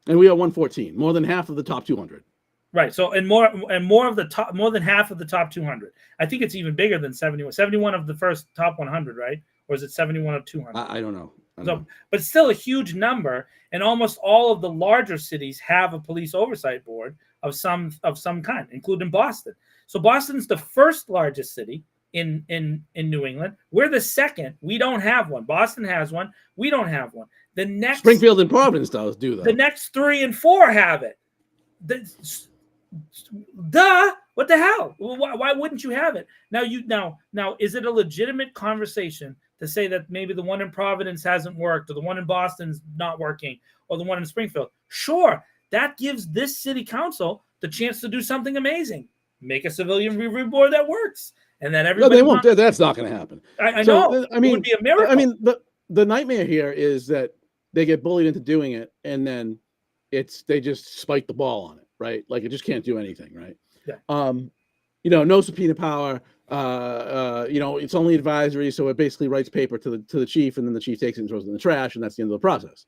And we are 114, more than half of the top 200. Right. So, more than half of the top 200. I think it's even bigger than 71. 71 of the first top 100, right? Or is it 71 of 200? I don't know. But still a huge number, and almost all of the larger cities have a police oversight board of some kind, including Boston. So Boston's the first largest city in New England. We're the second. We don't have one. Boston has one. We don't have one. The next Springfield and Providence do that. The next 3 and 4 have it. Duh! What the hell? Why wouldn't you have it? Now, is it a legitimate conversation to say that maybe the one in Providence hasn't worked, or the one in Boston's not working, or the one in Springfield? Sure, that gives this city council the chance to do something amazing. Make a civilian review board that works, and then everybody. No, they won't. That's not going to happen. I know. I mean, it would be a miracle. I mean, the nightmare here is that they get bullied into doing it, and then they just spike the ball on it, right? Like it just can't do anything, right? Yeah. No subpoena power. It's only advisory, so it basically writes paper to the chief, and then the chief takes it and throws it in the trash, and that's the end of the process.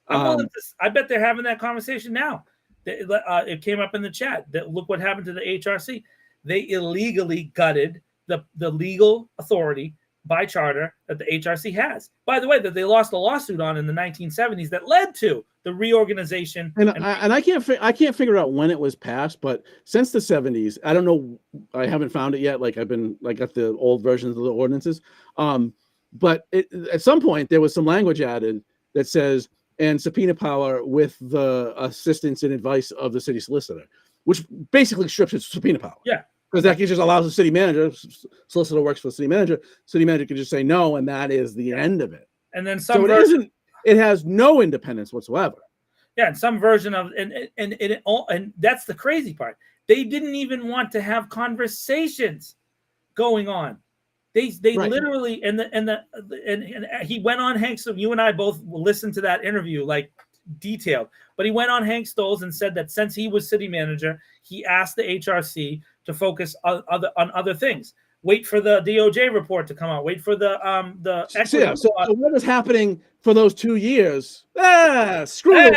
I bet they're having that conversation now. It came up in the chat. Look what happened to the HRC. They illegally gutted the legal authority by charter that the HRC has. By the way, that they lost a lawsuit on in the 1970s that led to the reorganization. And I can't figure out when it was passed, but since the 70s, I don't know. I haven't found it yet. Like I got the old versions of the ordinances. But at some point there was some language added that says, and subpoena power with the assistance and advice of the city solicitor, which basically strips its subpoena power. Yeah. Because that just allows the city manager, solicitor works for the city manager can just say no, and that is the end of it. And then it has no independence whatsoever. Yeah, and some version of and that's the crazy part. They didn't even want to have conversations going on. They right. Literally and he went on Hank. So you and I both listened to that interview like detailed, but he went on Hank Stolz and said that since he was city manager, he asked the HRC to focus on other things. Wait for the DOJ report to come out. Wait for the So what was happening for those 2 years? Screw it.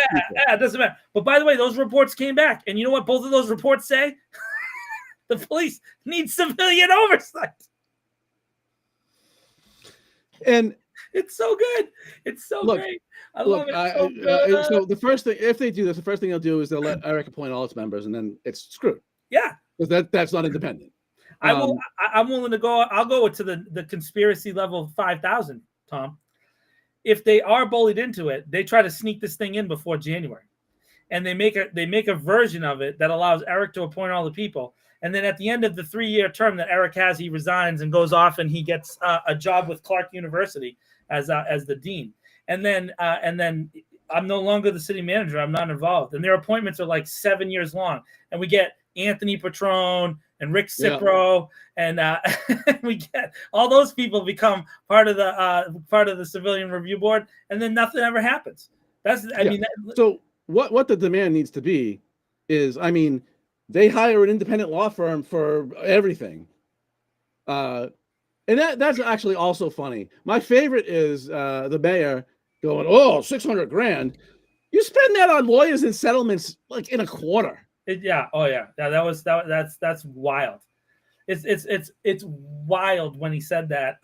It doesn't matter. But by the way, those reports came back, and you know what both of those reports say? The police need civilian oversight. And it's so good. It's so great. I love it. So the first thing, if they do this, the first thing they'll do is they'll let Eric appoint all its members, and then it's screwed. Yeah, because that's not independent. I'm willing to go. I'll go to the conspiracy level 5,000, Tom. If they are bullied into it, they try to sneak this thing in before January, and they make a version of it that allows Eric to appoint all the people. And then at the end of the 3-year term that Eric has, he resigns and goes off, and he gets a job with Clark University as the dean. And then I'm no longer the city manager. I'm not involved. And their appointments are like 7 years long. And we get Anthony Petrone and Rick Cipro, and we get all those people become part of the civilian review board, and then nothing ever happens. So what the demand needs to be is, they hire an independent law firm for everything. And that's actually also funny. My favorite is the mayor going, "Oh, $600,000. You spend that on lawyers and settlements like in a quarter." That's wild. It's wild when he said that.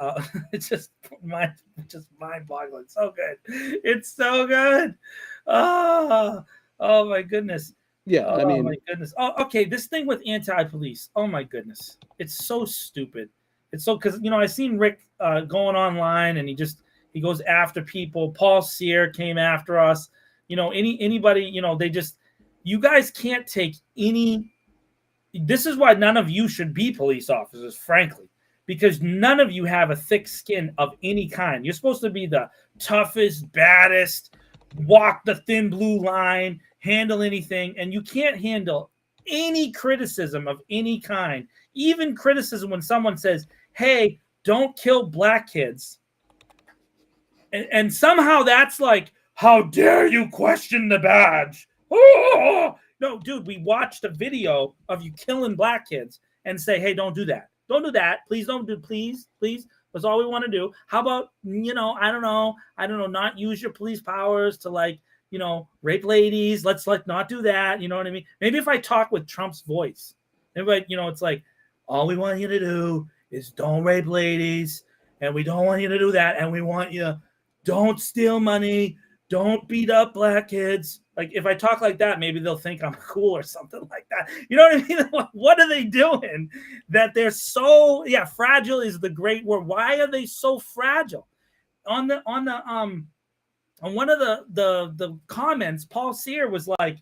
It's just mind-boggling. So good. It's so good. Oh my goodness. Yeah, oh my goodness. Oh, okay. This thing with anti-police. Oh my goodness. It's so stupid. It's so because I've seen Rick going online and he goes after people. Paul Sear came after us. Anybody. You guys can't take any. This is why none of you should be police officers, frankly, because none of you have a thick skin of any kind. You're supposed to be the toughest, baddest, walk the thin blue line, handle anything, and you can't handle any criticism of any kind, even criticism when someone says, hey, don't kill black kids. And somehow that's like, how dare you question the badge? Oh! No, dude, we watched a video of you killing black kids and say, hey, don't do that. Don't do that. Please don't do, please. That's all we want to do. How about, I don't know, not use your police powers to rape ladies. Let's not do that. You know what I mean? Maybe if I talk with Trump's voice, maybe, it's like, all we want you to do is don't rape ladies. And we don't want you to do that. And we want you, don't steal money. Don't beat up black kids. Like if I talk like that, maybe they'll think I'm cool or something like that. You know what I mean? What are they doing that they're so, fragile is the great word. Why are they so fragile? On one of the comments, Paul Sear was like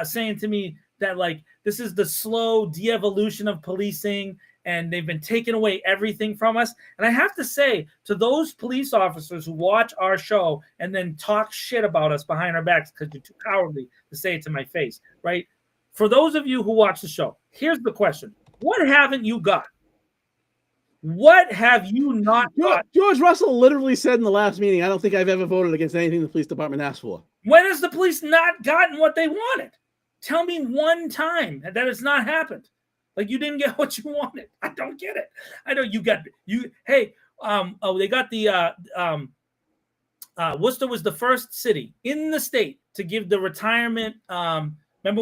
saying to me that like this is the slow de-evolution of policing and they've been taking away everything from us. And I have to say to those police officers who watch our show and then talk shit about us behind our backs because you're too cowardly to say it to my face, right? For those of you who watch the show, here's the question. What haven't you got? What have you not got? George Russell literally said in the last meeting, I don't think I've ever voted against anything the police department asked for. When has the police not gotten what they wanted? Tell me one time that it's not happened. Like you didn't get what you wanted. I don't get it. I know you got you. Hey, they got the Worcester was the first city in the state to give the retirement. Remember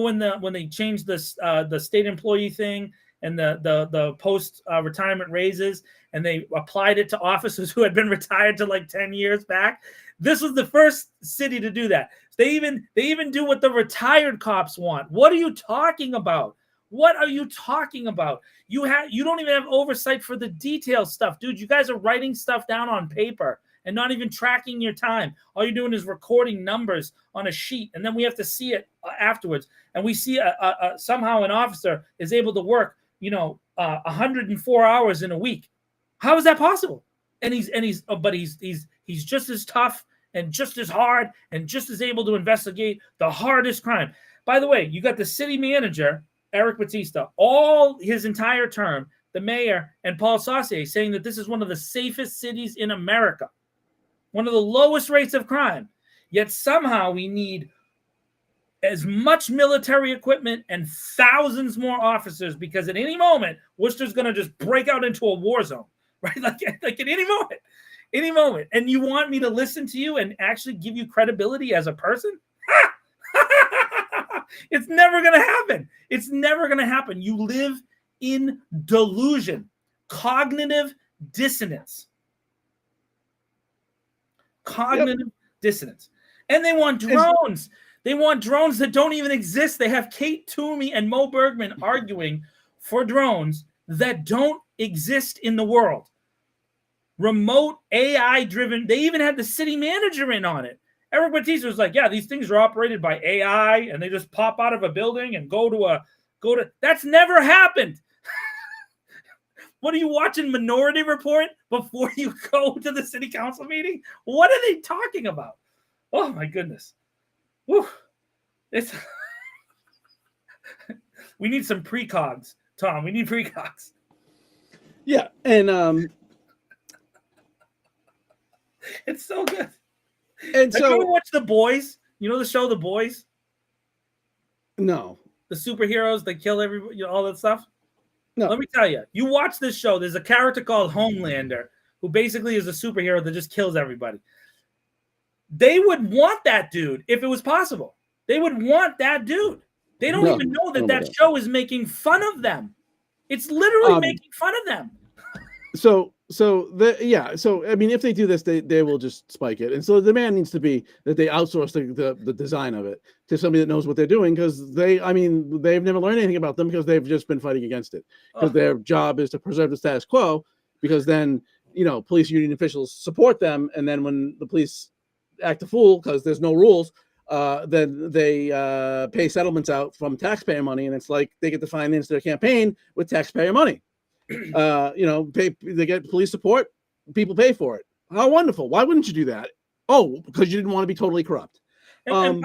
when they changed the state employee thing and the post retirement raises, and they applied it to officers who had been retired to like 10 years back. This was the first city to do that. They even do what the retired cops want. What are you talking about? What are you talking about? You don't even have oversight for the detail stuff, dude. You guys are writing stuff down on paper and not even tracking your time. All you're doing is recording numbers on a sheet, and then we have to see it afterwards. And we see somehow an officer is able to work, 104 hours in a week. How is that possible? And he's just as tough and just as hard and just as able to investigate the hardest crime. By the way, you got the city manager, Eric Batista, all his entire term, the mayor and Paul Saucier saying that this is one of the safest cities in America, one of the lowest rates of crime. Yet somehow we need as much military equipment and thousands more officers because at any moment, Worcester's going to just break out into a war zone, right? Like at any moment. And you want me to listen to you and actually give you credibility as a person? It's never going to happen. It's never going to happen. You live in delusion, cognitive dissonance. Dissonance. And they want drones. They want drones that don't even exist. They have Kate Toomey and Mo Bergman arguing for drones that don't exist in the world. Remote AI-driven. They even had the city manager in on it. Eric Batista was like, yeah, these things are operated by AI and they just pop out of a building and go to that's never happened. What are you watching Minority Report before you go to the city council meeting? What are they talking about? Oh my goodness. Whew. We need some precogs, Tom. We need precogs. Yeah, and it's so good. And so, have you ever watched The Boys? You know the show The Boys? No. The superheroes, they kill everybody, all that stuff? No. Let me tell you. You watch this show, there's a character called Homelander who basically is a superhero that just kills everybody. They would want that dude if it was possible. They would want that dude. They don't even know that show is making fun of them. It's literally making fun of them. So I mean, if they do this, they will just spike it. And so the demand needs to be that they outsource the design of it to somebody that knows what they're doing, because they've never learned anything about them because they've just been fighting against it. Because their job is to preserve the status quo, because then, police union officials support them. And then when the police act a fool because there's no rules, then they pay settlements out from taxpayer money. And it's like they get to finance their campaign with taxpayer money. they get police support. People pay for it. How wonderful. Why wouldn't you do that? Oh, because you didn't want to be totally corrupt. And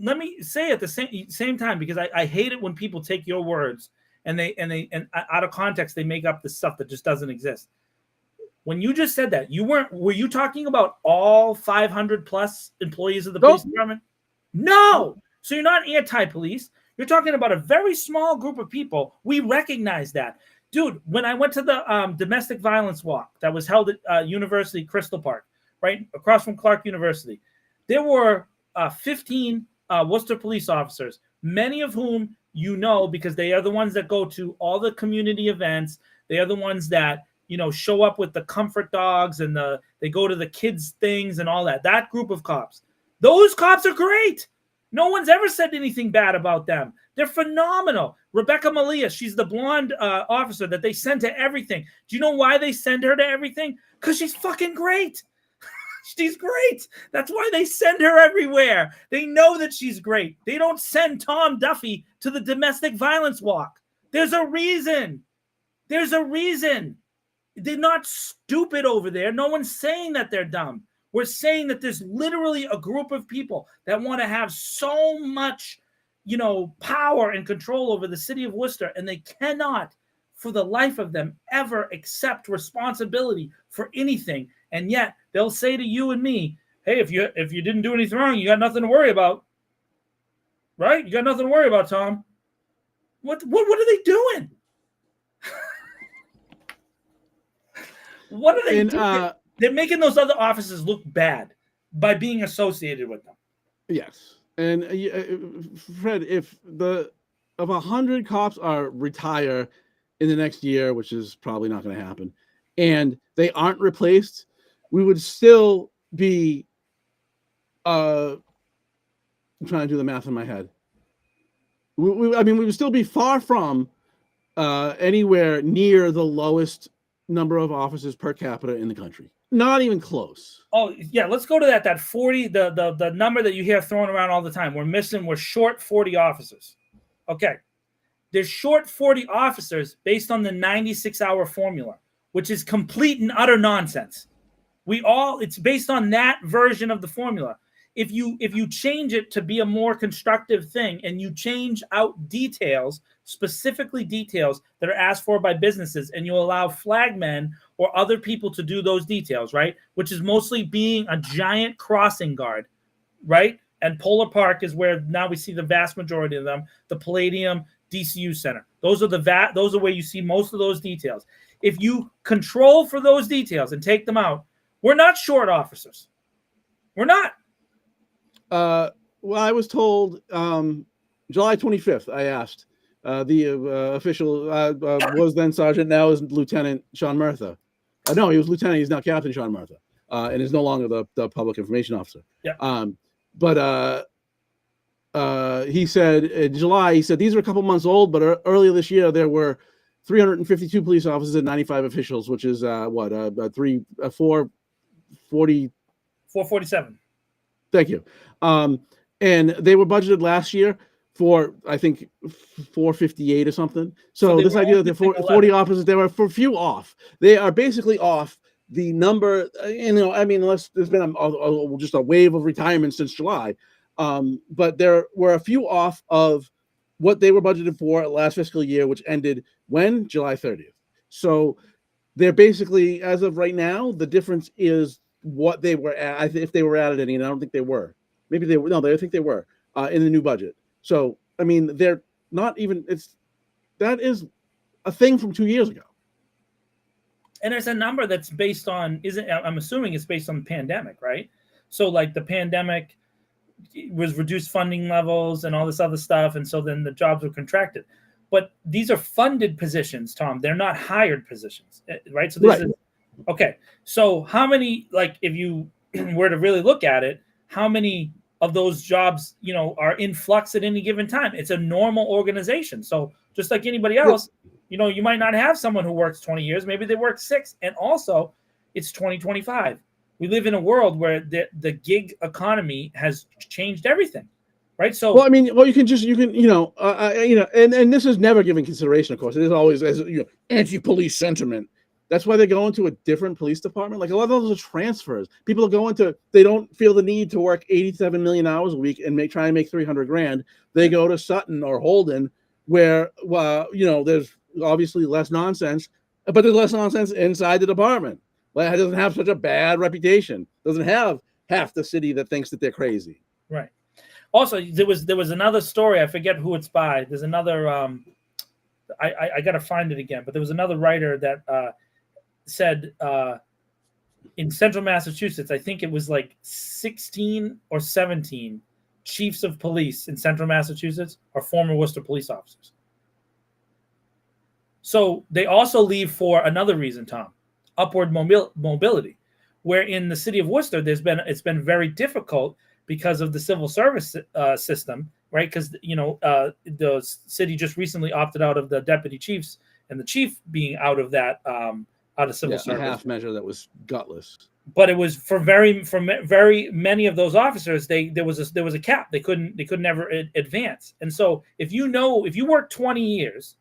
let me say at the same time, because I hate it when people take your words and out of context, they make up the stuff that just doesn't exist. When you just said that, were you talking about all 500 plus employees of the police department? No. So you're not anti-police. You're talking about a very small group of people. We recognize that. Dude, when I went to the domestic violence walk that was held at University Crystal Park, right across from Clark University, there were 15 Worcester police officers, many of whom you know because they are the ones that go to all the community events. They are the ones that show up with the comfort dogs and they go to the kids things and all that. That group of cops, those cops are great. No one's ever said anything bad about them. They're phenomenal. Rebecca Malia, she's the blonde officer that they send to everything. Do you know why they send her to everything? Because she's fucking great. She's great. That's why they send her everywhere. They know that she's great. They don't send Tom Duffy to the domestic violence walk. There's a reason. There's a reason. They're not stupid over there. No one's saying that they're dumb. We're saying that there's literally a group of people that want to have so much, power and control over the city of Worcester, and they cannot, for the life of them, ever accept responsibility for anything. And yet they'll say to you and me, hey, if you didn't do anything wrong, you got nothing to worry about. Right? You got nothing to worry about, Tom. What are they doing? What are they doing? They're making those other officers look bad by being associated with them. Yes. And Fred, if 100 cops retire in the next year, which is probably not going to happen, and they aren't replaced, we would still be I'm trying to do the math in my head. We would still be far from anywhere near the lowest number of officers per capita in the country. Not even close. Oh, yeah, let's go to that 40, the number that you hear thrown around all the time. We're short 40 officers. Okay. They're short 40 officers based on the 96-hour formula, which is complete and utter nonsense. It's based on that version of the formula. If you change it to be a more constructive thing and you change out details, specifically details that are asked for by businesses, and you allow flagmen or other people to do those details, right? Which is mostly being a giant crossing guard, right? And Polar Park is where now we see the vast majority of them, the Palladium, DCU Center. Those are where you see most of those details. If you control for those details and take them out, we're not short officers. We're not. Well, I was told July 25th, I asked the official was then Sergeant, now is Lieutenant Sean Murtha. No, he was Lieutenant. He's now Captain Sean Murtha, and is no longer the public information officer. Yeah. But he said in July, these are a couple months old, but earlier this year there were 352 police officers and 95 officials, which is 447. Thank you. And they were budgeted last year for, I think, 458 or something. So this idea that they're 40 officers, they were for a few off. They are basically off the number, unless there's been just a wave of retirement since July. But there were a few off of what they were budgeted for last fiscal year, which ended when? July 30th. So they're basically, as of right now, the difference is what they were at, if they were added any, and I don't think they were. Maybe they were. No, I think they were in the new budget. So, they're not even, that is a thing from 2 years ago. And there's a number that's based on, I'm assuming it's based on the pandemic, right? So like the pandemic was reduced funding levels and all this other stuff. And so then the jobs were contracted. But these are funded positions, Tom. They're not hired positions, right? So this is, okay. So how many, if you were to really look at it, how many of those jobs, are in flux at any given time? It's a normal organization. So just like anybody else, you might not have someone who works 20 years. Maybe they work 6. And also it's 2025. We live in a world where the gig economy has changed everything. right? So, well, I mean, well, you can, and this is never given consideration. Of course, it is always as anti-police sentiment. That's why they go into a different police department. Like a lot of those are transfers. People are going to, they don't feel the need to work 87 million hours a week and try and make 300 grand. They go to Sutton or Holden, where there's obviously less nonsense, but there's less nonsense inside the department. Like, it doesn't have such a bad reputation. Doesn't have half the city that thinks that they're crazy. Right. Also, there was another story. I forget who it's by. There's another. I got to find it again. But there was another writer that said in Central Massachusetts, I think it was like 16 or 17 chiefs of police in Central Massachusetts are former Worcester police officers. So they also leave for another reason, Tom, upward mobility, where in the city of Worcester, it's been very difficult because of the civil service system, right? Because the city just recently opted out of the deputy chiefs, and the chief being out of that out of civil service. A half measure that was gutless. But it was for very many of those officers, there was a cap. They couldn't ever advance. And so if you work 20 years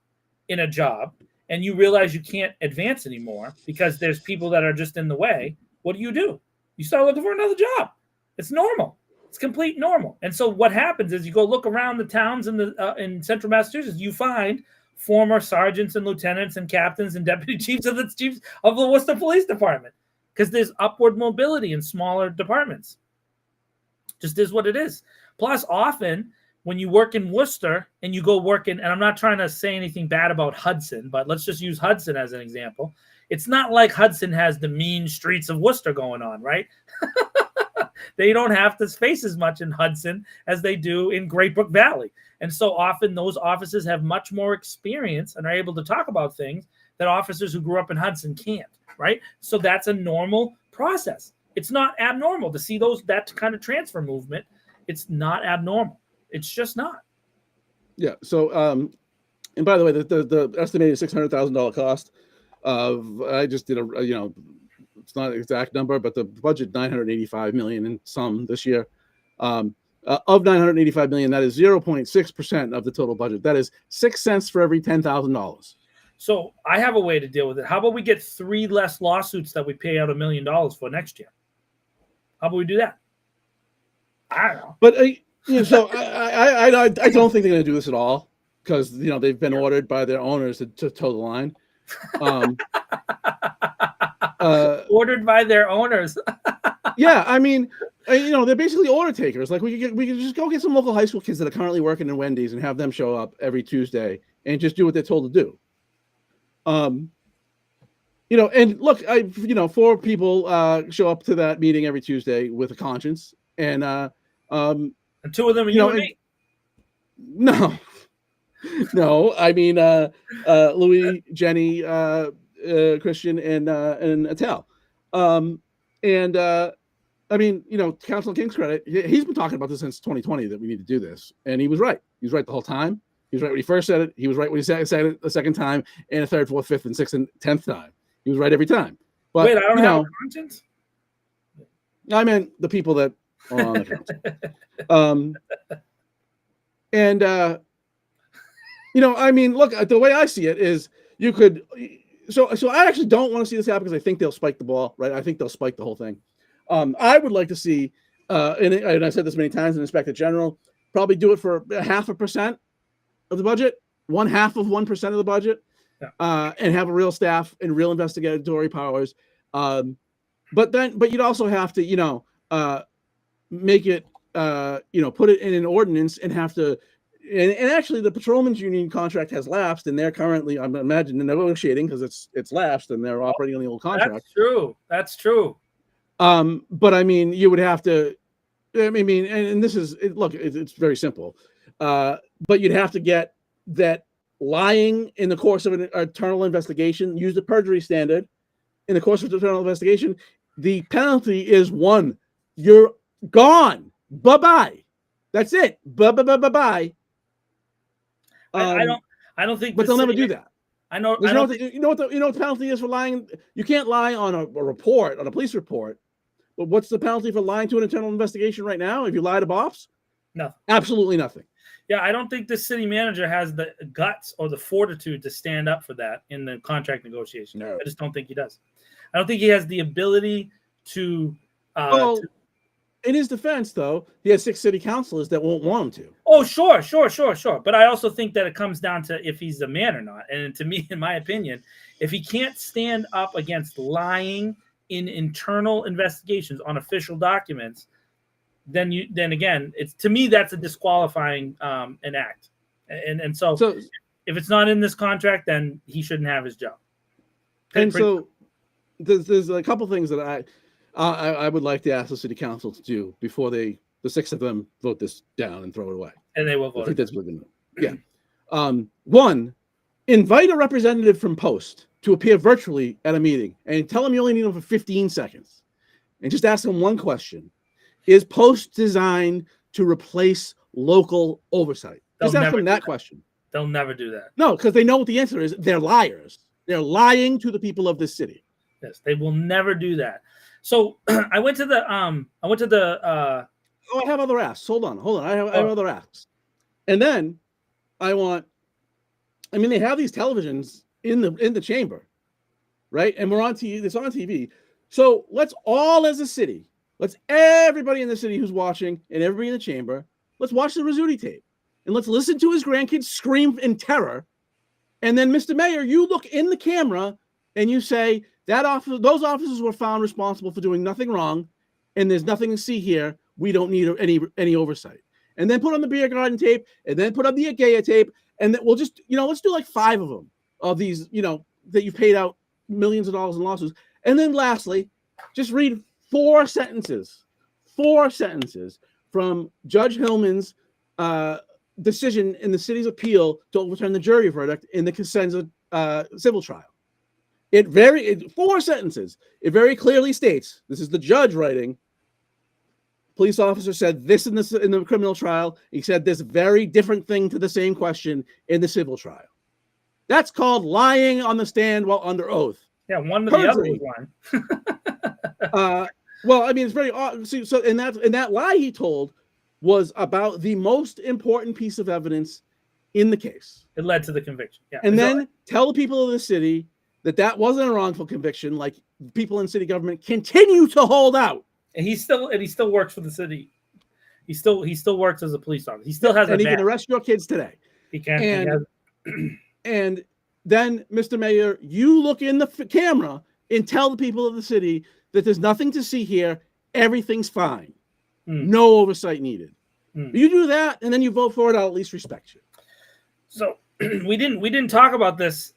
in a job and you realize you can't advance anymore because there's people that are just in the way, what do? You start looking for another job. It's normal. It's complete normal. And so what happens is you go look around the towns in Central Massachusetts, you find former sergeants and lieutenants and captains and deputy chiefs of the Worcester Police Department, because there's upward mobility in smaller departments. Just is what it is. Plus, often when you work in Worcester and you go work in, and I'm not trying to say anything bad about Hudson, but let's just use Hudson as an example. It's not like Hudson has the mean streets of Worcester going on, right? They don't have to face as much in Hudson as they do in Great Brook Valley. And so often those officers have much more experience and are able to talk about things that officers who grew up in Hudson can't, right? So that's a normal process. It's not abnormal to see that kind of transfer movement. It's not abnormal. It's just not. Yeah. So, and by the way, the estimated $600,000 cost of, I just did it's not an exact number, but the budget $985 million in sum this year. Of $985 million, that is 0.6% of the total budget. That is 6 cents for every $10,000. So I have a way to deal with it. How about we get 3 less lawsuits that we pay out $1 million for next year? How about we do that? I don't know. But so I don't think they're going to do this at all, because they've been ordered by their owners to toe the line. Ordered by their owners. Yeah, I mean, they're basically order takers. Like we could just go get some local high school kids that are currently working in Wendy's and have them show up every Tuesday and just do what they're told to do. And look, 4 people show up to that meeting every Tuesday with a conscience, and 2 of them are you and me. No, I mean Louis, Jenny, Christian, and Attell. I mean, Councilman King's credit, he's been talking about this since 2020 that we need to do this, and he was right. He was right the whole time. He was right when he first said it. He was right when he said it the second time, and a third, fourth, fifth, and sixth, and 10th time. He was right every time. But wait, I don't have a conscience. I meant the people that are on the council. I mean, look, the way I see it is you could. So I actually don't want to see this happen because I think they'll spike the ball, right? I think they'll spike the whole thing. I would like to see, and I said this many times, an inspector general probably do it for 0.5% of the budget, 0.5% of the budget, and have a real staff and real investigatory powers. But you'd also have to, make it, put it in an ordinance and have to. And actually, the patrolmen's union contract has lapsed, and they're currently, I'm imagining, negotiating because it's lapsed, and they're operating on the old contract. That's true. But I mean, you would have to. I mean, and this is look, it's very simple. But you'd have to get that lying in the course of an internal investigation, use the perjury standard in the course of an internal investigation. The penalty is 1. You're gone. Bye-bye. That's it. Bye-bye. I don't think, but they'll never do that. I know. You know what the penalty is for lying? You can't lie on a police report. But what's the penalty for lying to an internal investigation right now? If you lie to bops, No, absolutely nothing. Yeah, I don't think the city manager has the guts or the fortitude to stand up for that in the contract negotiation. No. I just don't think he does. I don't think he has the ability to. In his defense, though, he has 6 city councilors that won't want him to. Oh, sure. But I also think that it comes down to if he's a man or not. And to me, in my opinion, if he can't stand up against lying in internal investigations on official documents, then again, it's, to me, that's a disqualifying an act. And so if it's not in this contract, then he shouldn't have his job. And so there's a couple things that I would like to ask the city council to do before the 6 of them vote this down and throw it away. And they will vote. I think that's what they're going to do. Yeah. One, invite a representative from Post to appear virtually at a meeting and tell them you only need them for 15 seconds. And just ask them one question. Is Post designed to replace local oversight? Just ask them that question. They'll never do that. No, because they know what the answer is. They're liars. They're lying to the people of this city. Yes, they will never do that. So I went to the I have other asks. Hold on. I have other asks. And then they have these televisions in the chamber, right? And we're on TV. It's on TV. So let's all, as a city, everybody in the city who's watching and everybody in the chamber, let's watch the Rizzuti tape and let's listen to his grandkids scream in terror. And then, Mr. Mayor, you look in the camera and you say those officers were found responsible for doing nothing wrong, and there's nothing to see here. We don't need any oversight. And then put on the beer garden tape, and then put on the Agaya tape, and then we'll just, let's do like 5 of them of these, that you paid out millions of dollars in lawsuits. And then lastly, just read 4 sentences from Judge Hillman's decision in the city's appeal to overturn the jury verdict in the Cosenza civil trial. 4 sentences. It very clearly states, this is the judge writing, police officer said this in the criminal trial. He said this very different thing to the same question in the civil trial. That's called lying on the stand while under oath. Yeah, one to the other was lying. It's very so and that lie he told was about the most important piece of evidence in the case. It led to the conviction. Yeah. And then tell the people of the city that wasn't a wrongful conviction, like people in city government continue to hold out. And he still works for the city. He still works as a police officer. He still has and he can arrest your kids today. He can. And then, Mr. Mayor, you look in the camera and tell the people of the city that there's nothing to see here. Everything's fine. No oversight needed. You do that, and then you vote for it. I'll at least respect you. So we didn't talk about this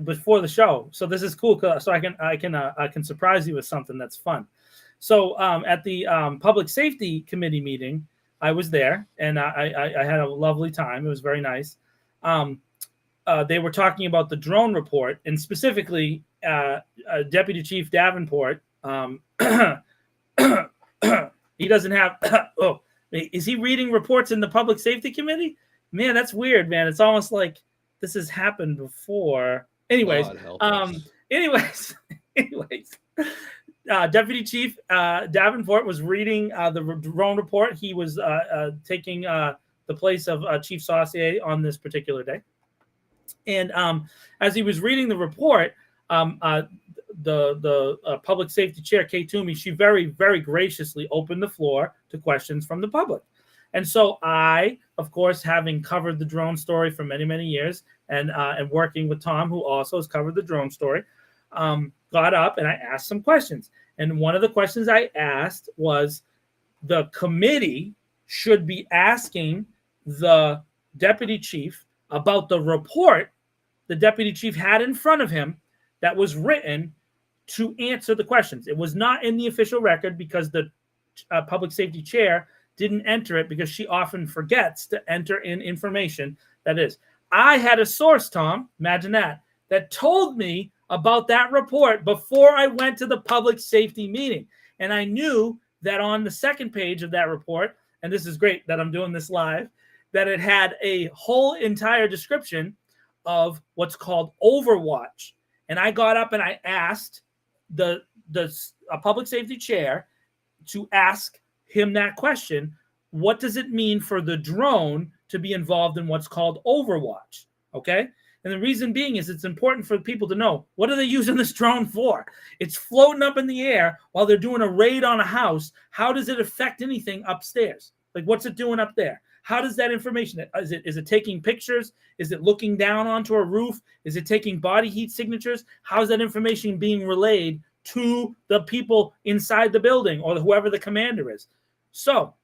before the show. So this is cool. So I can surprise you with something that's fun. So at the Public Safety Committee meeting, I was there, and I had a lovely time. It was very nice. They were talking about the drone report, and specifically Deputy Chief Davenport. He doesn't have. Is he reading reports in the Public Safety Committee? Man, that's weird, man. It's almost like this has happened before. Anyways, Deputy Chief Davenport was reading the drone report. He was taking the place of Chief Saucier on this particular day. And as he was reading the report, the public safety chair, Kay Toomey, she very, very graciously opened the floor to questions from the public. And so I, of course, having covered the drone story for many, many years and working with Tom, who also has covered the drone story, got up and I asked some questions. And one of the questions I asked was, the committee should be asking the deputy chief about the report the deputy chief had in front of him that was written to answer the questions. It was not in the official record because the public safety chair didn't enter it because she often forgets to enter in information that is. I had a source, Tom, imagine that told me about that report before I went to the public safety meeting. And I knew that on the second page of that report, and this is great that I'm doing this live, that it had a whole entire description of what's called Overwatch. And I got up and I asked the public safety chair to ask him that question what does it mean for the drone to be involved in what's called overwatch? Okay. And the reason being is it's important for people to know, what are they using this drone for? It's floating up in the air while they're doing a raid on a house. How does it affect anything upstairs? Like, what's it doing up there? How does that information, is it taking pictures? Is it looking down onto a roof? Is it taking body heat signatures? How is that information being relayed to the people inside the building or whoever the commander is? So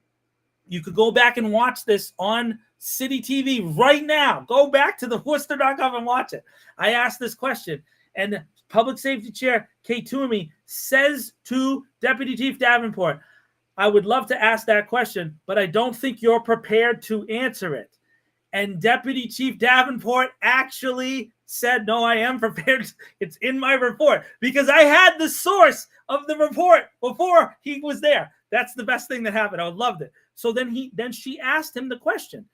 you could go back and watch this on City TV right now. Go back to the Worcester.gov and watch it. I asked this question, and Public Safety Chair Kate Toomey says to Deputy Chief Davenport, I would love to ask that question, but I don't think you're prepared to answer it. And Deputy Chief Davenport actually said, no, I am prepared. It's in my report because I had the source of the report before he was there. That's the best thing that happened. I loved it. So then she asked him the question.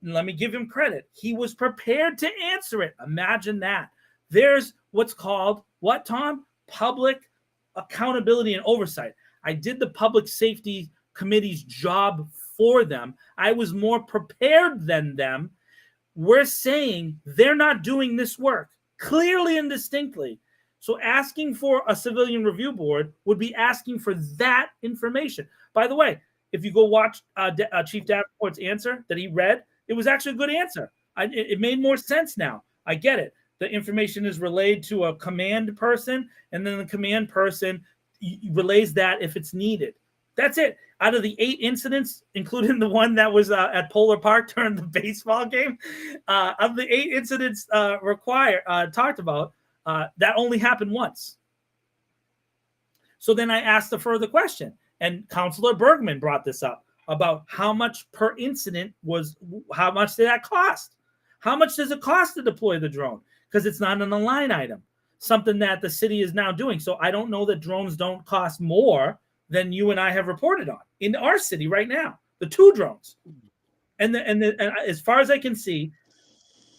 And let me give him credit. He was prepared to answer it. Imagine that. There's what's called, what, Tom? Public accountability and oversight. I did the Public Safety Committee's job for them. I was more prepared than them. We're saying they're not doing this work clearly and distinctly. So asking for a civilian review board would be asking for that information. By the way, if you go watch Chief Davenport's answer that he read, it was actually a good answer. It made more sense now. I get it. The information is relayed to a command person, and then the command person relays that if it's needed. That's it. Out of the 8 incidents, including the one that was at Polar Park during the baseball game, of the 8 incidents talked about, that only happened once. So then I asked a further question, and Councilor Bergman brought this up about how much per incident how much did that cost? How much does it cost to deploy the drone? Because it's not in a line item, something that the city is now doing. So I don't know that drones don't cost more than you and I have reported on in our city right now, the 2 drones. And as far as I can see,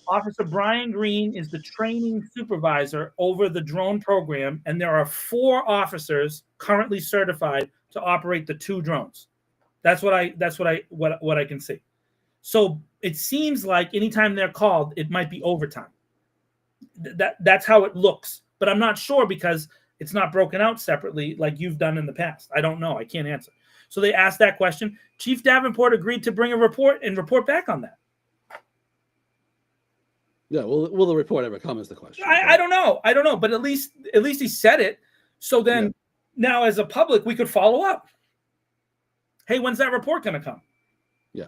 Officer Brian Green is the training supervisor over the drone program, and there are 4 officers currently certified to operate the 2 drones. That's what I can see. So it seems like anytime they're called, it might be overtime. That's how it looks, but I'm not sure because it's not broken out separately like you've done in the past. I don't know. I can't answer. So they asked that question. Chief Davenport agreed to bring a report and report back on that. Yeah, will the report ever come is the question. I don't know, but at least he said it. So then now as a public, we could follow up. Hey, when's that report going to come? Yeah.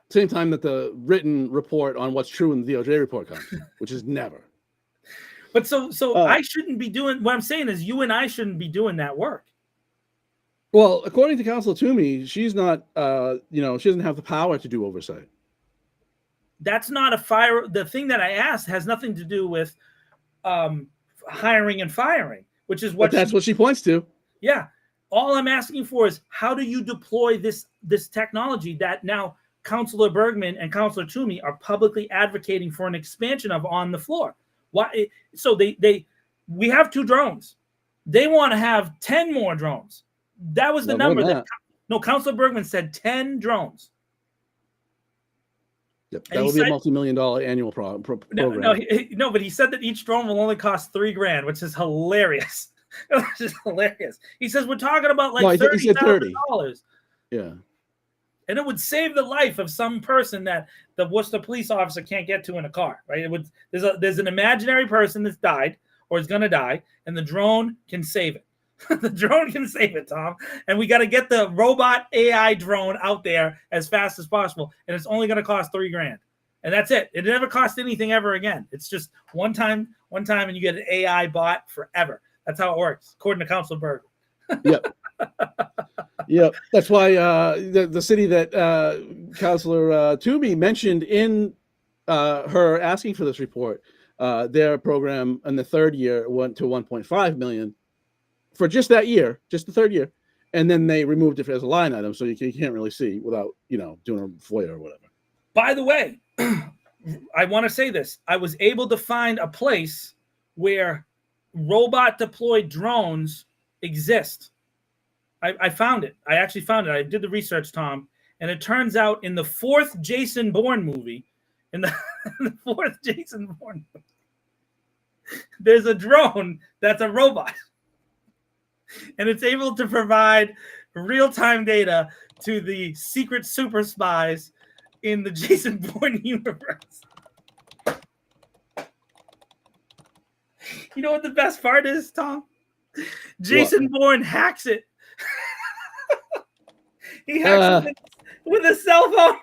Same time that the written report on what's true in the DOJ report comes, which is never. But so I shouldn't be doing, what I'm saying is you and I shouldn't be doing that work. Well, according to Councilor Toomey, she's not, she doesn't have the power to do oversight. That's not the thing that I asked has nothing to do with hiring and firing, which is what that's what she points to. Yeah. All I'm asking for is how do you deploy this technology that now Councilor Bergman and Councilor Toomey are publicly advocating for an expansion of on the floor? Why? So we have 2 drones. They want to have 10 more drones. That was the number no, Councilor Bergman said 10 drones. Yep, that will be a multi-million-dollar annual program. No, but he said that each drone will only cost $3,000, which is hilarious. Which is hilarious. He says we're talking about like $30,000. Yeah. And it would save the life of some person that the Worcester police officer can't get to in a car, right? There's an imaginary person that's died or is going to die, and the drone can save it. The drone can save it, Tom. And we got to get the robot AI drone out there as fast as possible. And it's only going to cost $3,000. And that's it. It never costs anything ever again. It's just one time, and you get an AI bot forever. That's how it works, according to Councilor Berg. Yep. Yep. That's why the city that Councilor Toomey mentioned in her asking for this report, their program in the 3rd year went to $1.5 million for just that year, just the 3rd year. And then they removed it as a line item. So you can't really see without, doing a FOIA or whatever. By the way, I want to say this. I was able to find a place where robot deployed drones exist. I found it. I actually found it. I did the research, Tom, And it turns out in the fourth Jason Bourne movie, in the fourth Jason Bourne movie, there's a drone that's a robot. And it's able to provide real-time data to the secret super spies in the Jason Bourne universe. You know what the best part is, Tom? Jason Bourne hacks it. He hacks it with a cell phone.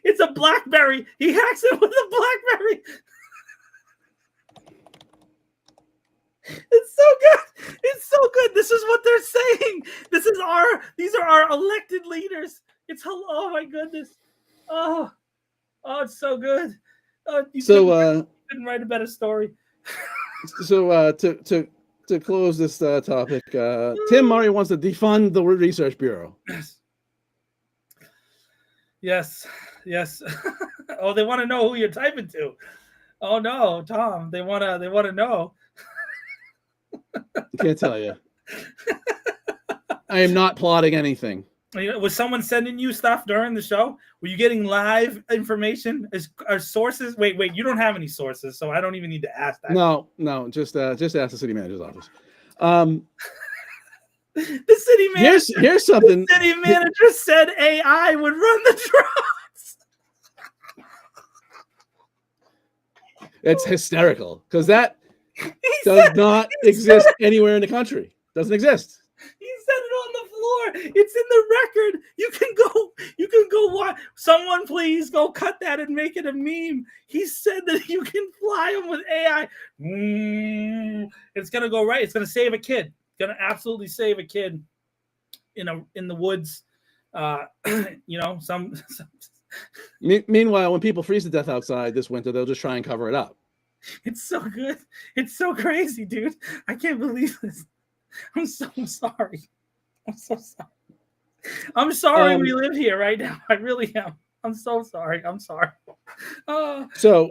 It's a BlackBerry. He hacks it with a BlackBerry. It's so good. It's so good. This is what they're saying. These are our elected leaders. Oh my goodness. Oh, it's so good. Couldn't write a better story. So to close this topic, Tim Murray wants to defund the Research Bureau. Yes. Oh, they want to know who you're typing to. Oh no, Tom. They want to know. I can't tell you. I am not plotting anything. Was someone sending you stuff during the show? Were you getting live information? Are sources? Wait. You don't have any sources, so I don't even need to ask that. No. Just ask the city manager's office. The city manager. Here's something. The city manager said AI would run the drones. It's hysterical because that does not exist anywhere in the country. Doesn't exist. He said it on the floor. It's in the record. You can go watch. Someone please go cut that and make it a meme. He said that you can fly them with AI. It's gonna go right. It's gonna save a kid. It's gonna absolutely save a kid in the woods. Meanwhile, when people freeze to death outside this winter, they'll just try and cover it up. It's so good. It's so crazy, dude. I can't believe this. I'm so sorry. I'm so sorry. I'm sorry we live here right now. I really am. I'm so sorry. I'm sorry. So,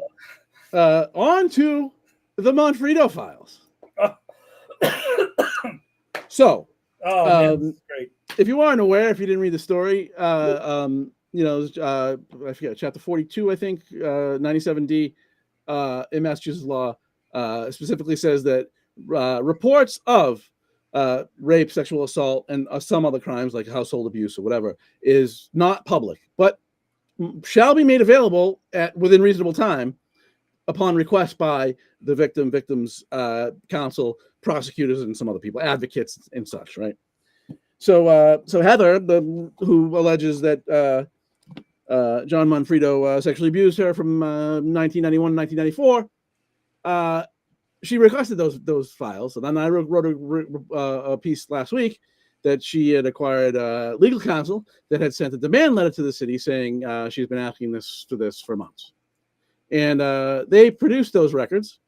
on to the Monfredo files. So, man, this is great. If you aren't aware, if you didn't read the story, I forget, chapter 42, I think, 97D in Massachusetts law specifically says that reports of rape, sexual assault, and some other crimes like household abuse or whatever is not public, but shall be made available within reasonable time upon request by the victims counsel, prosecutors, and some other people, advocates and such, right? So Heather, who alleges that John Monfredo sexually abused her from 1991 to 1994, she requested those files, and then I wrote a piece last week that she had acquired legal counsel that had sent a demand letter to the city saying she's been asking for this for months, and they produced those records.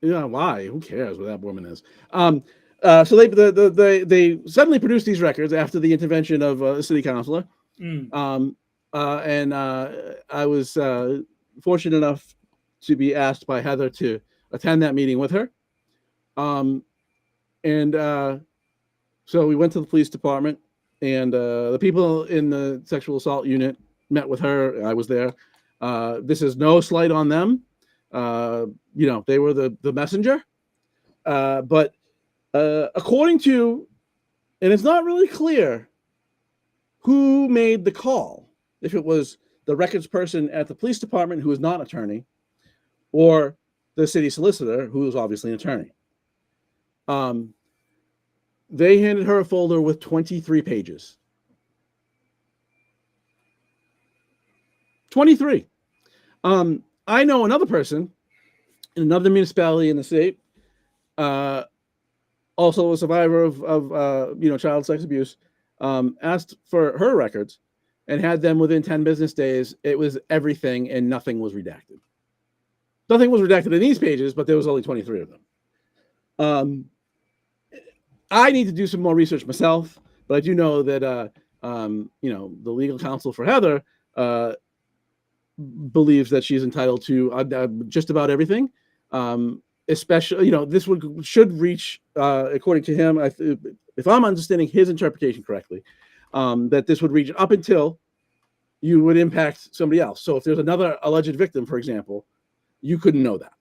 Why? Who cares what that woman is? So they suddenly produced these records after the intervention of a city councilor. And I was fortunate enough to be asked by Heather to attend that meeting with her. So we went to the police department, and the people in the sexual assault unit met with her. I was there. This is no slight on them. They were the messenger. But according to, and it's not really clear who made the call, if it was the records person at the police department who is not an attorney, or the city solicitor who is obviously an attorney. They handed her a folder with 23 pages. 23. I know another person in another municipality in the state, also a survivor of child sex abuse, asked for her records and had them within 10 business days. It was everything, and nothing was redacted. Nothing was redacted in these pages, but there was only 23 of them. I need to do some more research myself, but I do know that the legal counsel for Heather believes that she's entitled to just about everything. especially, this should reach, according to him, if I'm understanding his interpretation correctly, that this would reach up until you would impact somebody else. So if there's another alleged victim, for example, you couldn't know that,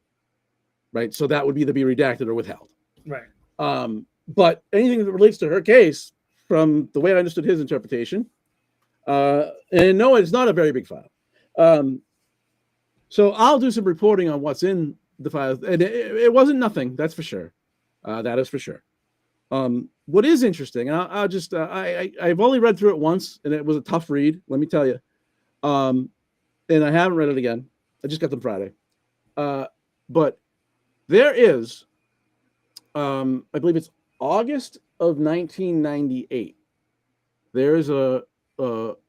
right? So that would either be redacted or withheld. Right. But anything that relates to her case, from the way I understood his interpretation, and no, it's not a very big file. So I'll do some reporting on what's in the files, and it wasn't nothing, that's for sure. That is for sure. What is interesting, and I'll just I've only read through it once, and it was a tough read, let me tell you. And I haven't read it again. I just got them Friday. But there is, I believe it's August of 1998. There's a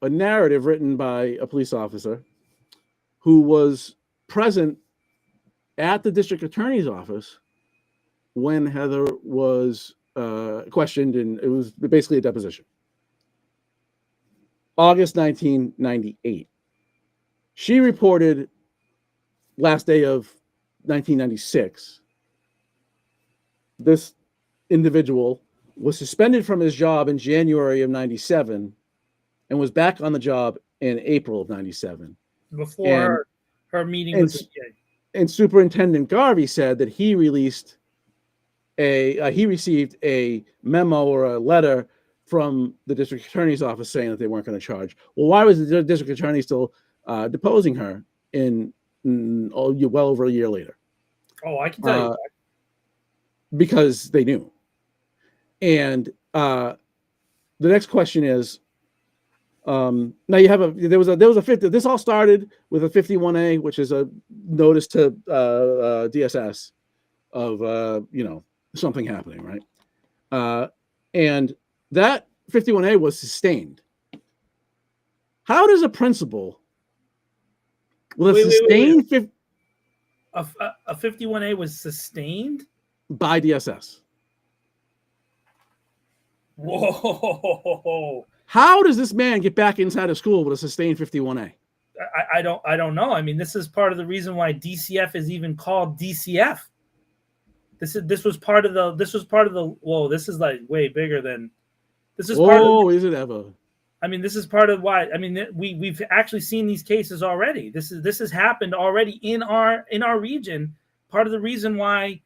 narrative written by a police officer who was present at the district attorney's office when Heather was questioned, and it was basically a deposition. August 1998. She reported last day of 1996. This individual was suspended from his job in January of 97 and was back on the job in April of 97. Before her meeting with the DA. And Superintendent Garvey said that he received a memo or a letter from the district attorney's office saying that they weren't going to charge. Well, why was the district attorney still deposing her well over a year later? Oh, I can tell you that. Because they knew. And the next question is, now you have there was a 50. This all started with a 51A, which is a notice to DSS of something happening, right? And that 51A was sustained. How does a principal with a sustained a 51A was sustained by DSS? Whoa! How does this man get back inside of school with a sustained 51A? I don't know. I mean, this is part of the reason why DCF is even called DCF. This was part of the. Whoa! This is like way bigger than. This is part of. Is it ever? I mean, this is part of why. I mean, we've actually seen these cases already. This has happened already in our region. Part of the reason why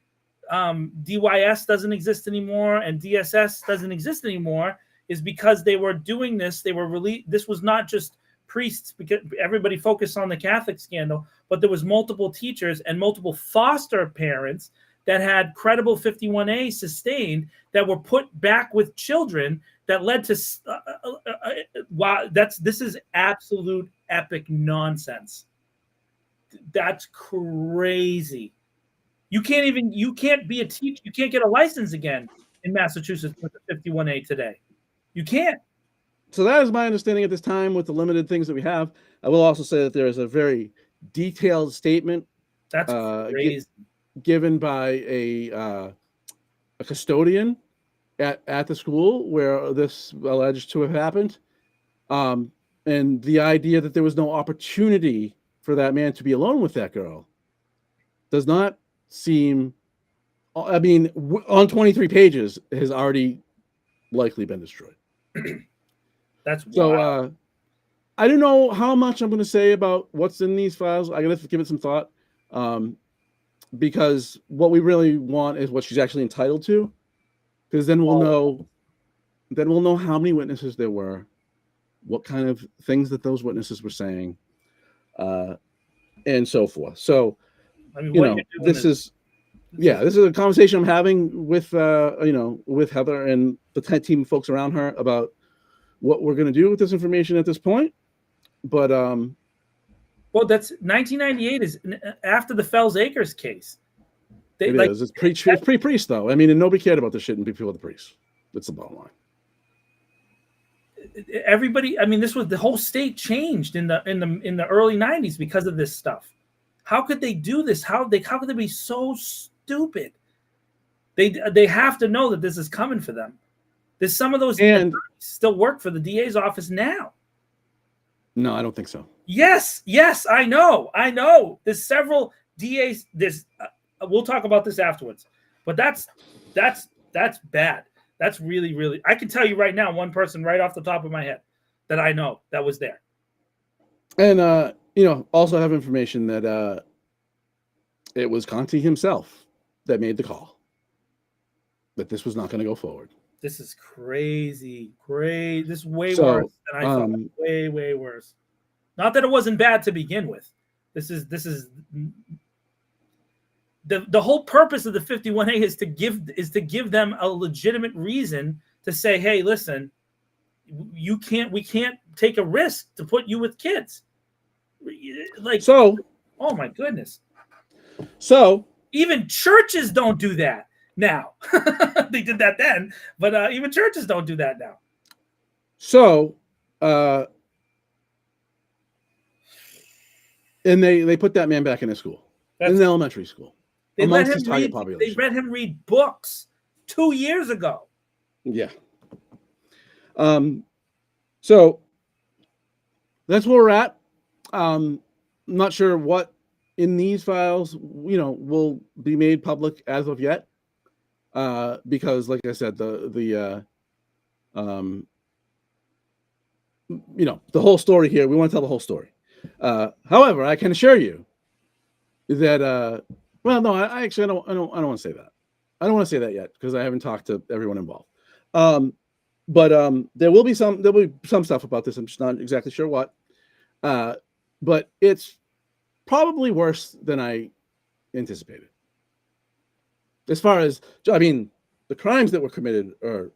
DYS doesn't exist anymore and DSS doesn't exist anymore is because they were doing this. They were this was not just priests, because everybody focused on the Catholic scandal, but there was multiple teachers and multiple foster parents that had credible 51A sustained that were put back with children that led to wow, this is absolute epic nonsense. That's crazy. You can't be a teacher. You can't get a license again in Massachusetts with the 51A today. You can't. So that is my understanding at this time with the limited things that we have. I will also say that there is a very detailed statement that's crazy. Given by a custodian at the school where this alleged to have happened. And the idea that there was no opportunity for that man to be alone with that girl does not seem, I mean, on 23 pages has already likely been destroyed. That's wild. So I don't know how much I'm going to say about what's in these files. I'm going to give it some thought, because what we really want is what she's actually entitled to, because then we'll know how many witnesses there were, what kind of things that those witnesses were saying, and so forth. So, I mean, this is a conversation I'm having with with Heather and the team of folks around her about what we're going to do with this information at this point. But well, that's 1998 is after the Fells Acres case. It's pre-priest though. I mean, and nobody cared about this shit before the priest. That's the bottom line. Everybody, I mean, this was the whole state changed in the early 90s because of this stuff. How could they do this? How could they be so stupid? They have to know that this is coming for them. There's some of those still work for the DA's office now. No, I don't think so. Yes, I know. There's several DAs. There's we'll talk about this afterwards. But that's bad. That's really, really. I can tell you right now, one person right off the top of my head that I know that was there. And also have information that it was Conti himself that made the call that this was not going to go forward. This is crazy. This is way worse than I thought. Way, way worse. Not that it wasn't bad to begin with. This is the whole purpose of the 51A is to give them a legitimate reason to say, hey, listen, we can't take a risk to put you with kids. Oh my goodness. So even churches don't do that now. They did that then, but even churches don't do that now. So and they put that man back in school, in elementary school. They let him read books 2 years ago. Yeah. So that's where we're at. I'm not sure what in these files, will be made public as of yet. Because like I said, the whole story here, we want to tell the whole story. However, I can assure you that, I don't want to say that. I don't want to say that yet because I haven't talked to everyone involved. But there will be some stuff about this. I'm just not exactly sure what. But it's probably worse than I anticipated. As far as, the crimes that were committed are,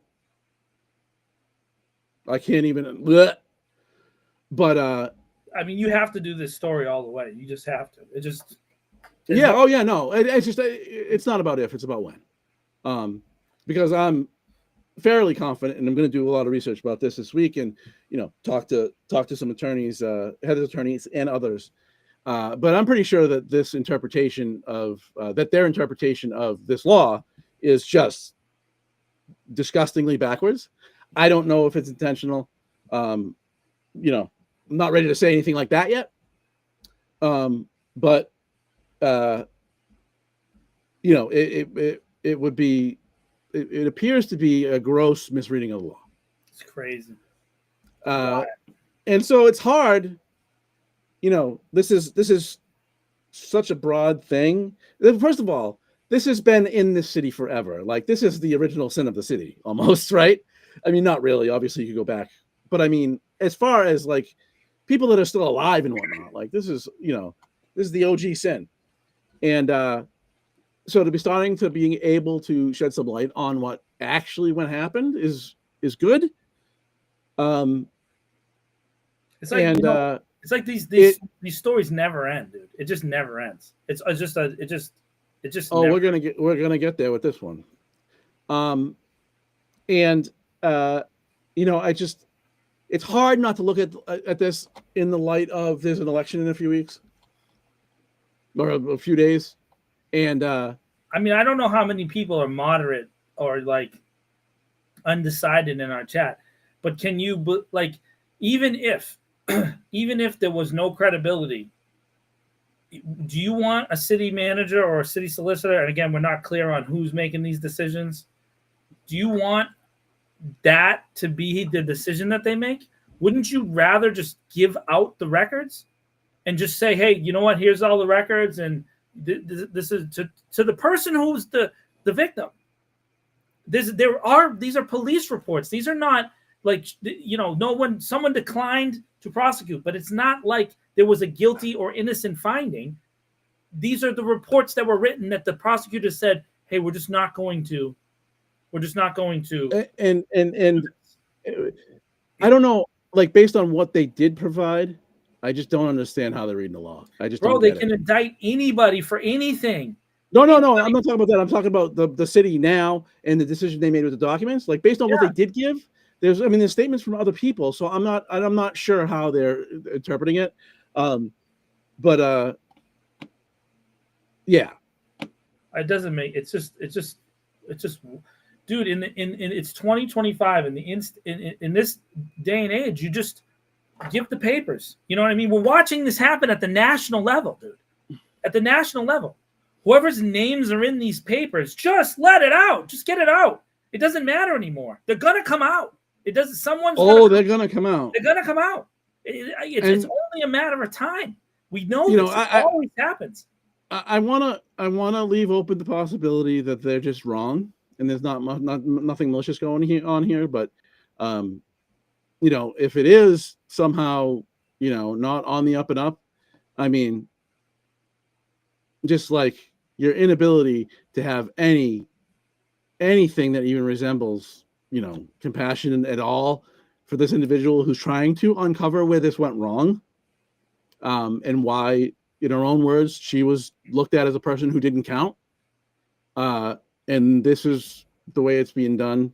I can't even. Bleh. But you have to do this story all the way. You just have to. It just. Yeah. Oh yeah. No. It's just. It's not about if. It's about when. Because I'm fairly confident, and I'm going to do a lot of research about this week, and talk to some attorneys, head of attorneys, and others. But I'm pretty sure that this interpretation of their interpretation of this law is just disgustingly backwards. I don't know if it's intentional. I'm not ready to say anything like that yet. But it would be. It appears to be a gross misreading of the law. It's crazy. And so it's hard. This is such a broad thing. First of all, this has been in this city forever. Like, this is the original sin of the city, almost, right? Not really. Obviously, you could go back. But as far as like people that are still alive and whatnot, like this is the OG sin. And so to be starting to being able to shed some light on what actually happened is good. It's like it's like these stories never end, dude. It just never ends. We're gonna get there with this one. It's hard not to look at this in the light of there's an election in a few weeks or a few days. And I don't know how many people are moderate or like undecided in our chat, but can you even if there was no credibility, do you want a city manager or a city solicitor? And again, we're not clear on who's making these decisions. Do you want that to be the decision that they make? Wouldn't you rather just give out the records and just say, hey, you know what? Here's all the records, and this is to the person who's the victim. These are police reports. These are not like, someone declined to prosecute, but it's not like there was a guilty or innocent finding. These are the reports that were written that the prosecutor said, hey, we're just not going to. And I don't know, like, based on what they did provide, I just don't understand how they're reading the law. They can indict anybody for anything. No. I'm not talking about that. I'm talking about the city now and the decision they made with the documents. Like, based on what they did give, there's statements from other people. So I'm not sure how they're interpreting it. Yeah. It doesn't make it's just dude, in it's 2025 in this day and age, you just give the papers. You know what I mean? We're watching this happen at the national level, dude. At the national level. whoever's names are in these papers, just let it out. Just get it out. It doesn't matter anymore. They're gonna come out. It doesn't. They're gonna come out. They're gonna come out. It's only a matter of time. We know this. It always happens. I wanna leave open the possibility that they're just wrong, and there's nothing malicious going on here. But if it is somehow not on the up and up, I mean, just like your inability to have anything that even resembles compassion at all for this individual who's trying to uncover where this went wrong, and why, in her own words, she was looked at as a person who didn't count, and this is the way it's being done,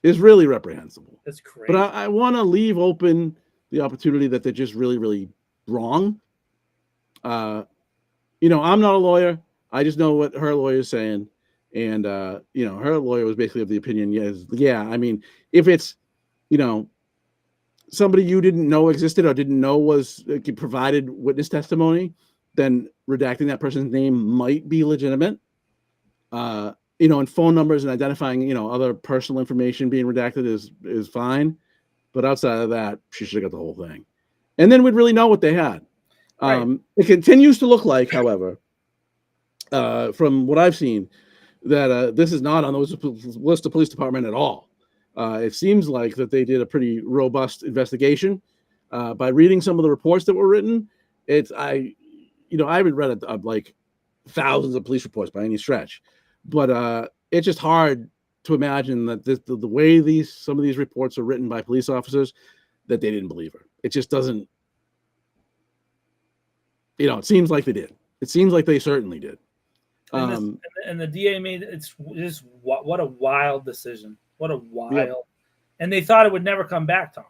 is really reprehensible. That's crazy. But I want to leave open the opportunity that they're just really, really wrong. I'm not a lawyer. I just know what her lawyer is saying. And, her lawyer was basically of the opinion, I mean, if it's, somebody you didn't know existed or didn't know was provided witness testimony, then redacting that person's name might be legitimate. And phone numbers and identifying, other personal information being redacted is fine. But outside of that, she should have got the whole thing. And then we'd really know what they had. Right. It continues to look like, however, from what I've seen, that this is not on the Worcester Police Department at all. It seems like that they did a pretty robust investigation. By reading some of the reports that were written, I haven't read like thousands of police reports by any stretch, but it's just hard to imagine that the way some of these reports are written by police officers, that they didn't believe her. It just doesn't. It seems like they did. It seems like they certainly did. And the DA made what a wild decision. What a wild, and they thought it would never come back, Tom.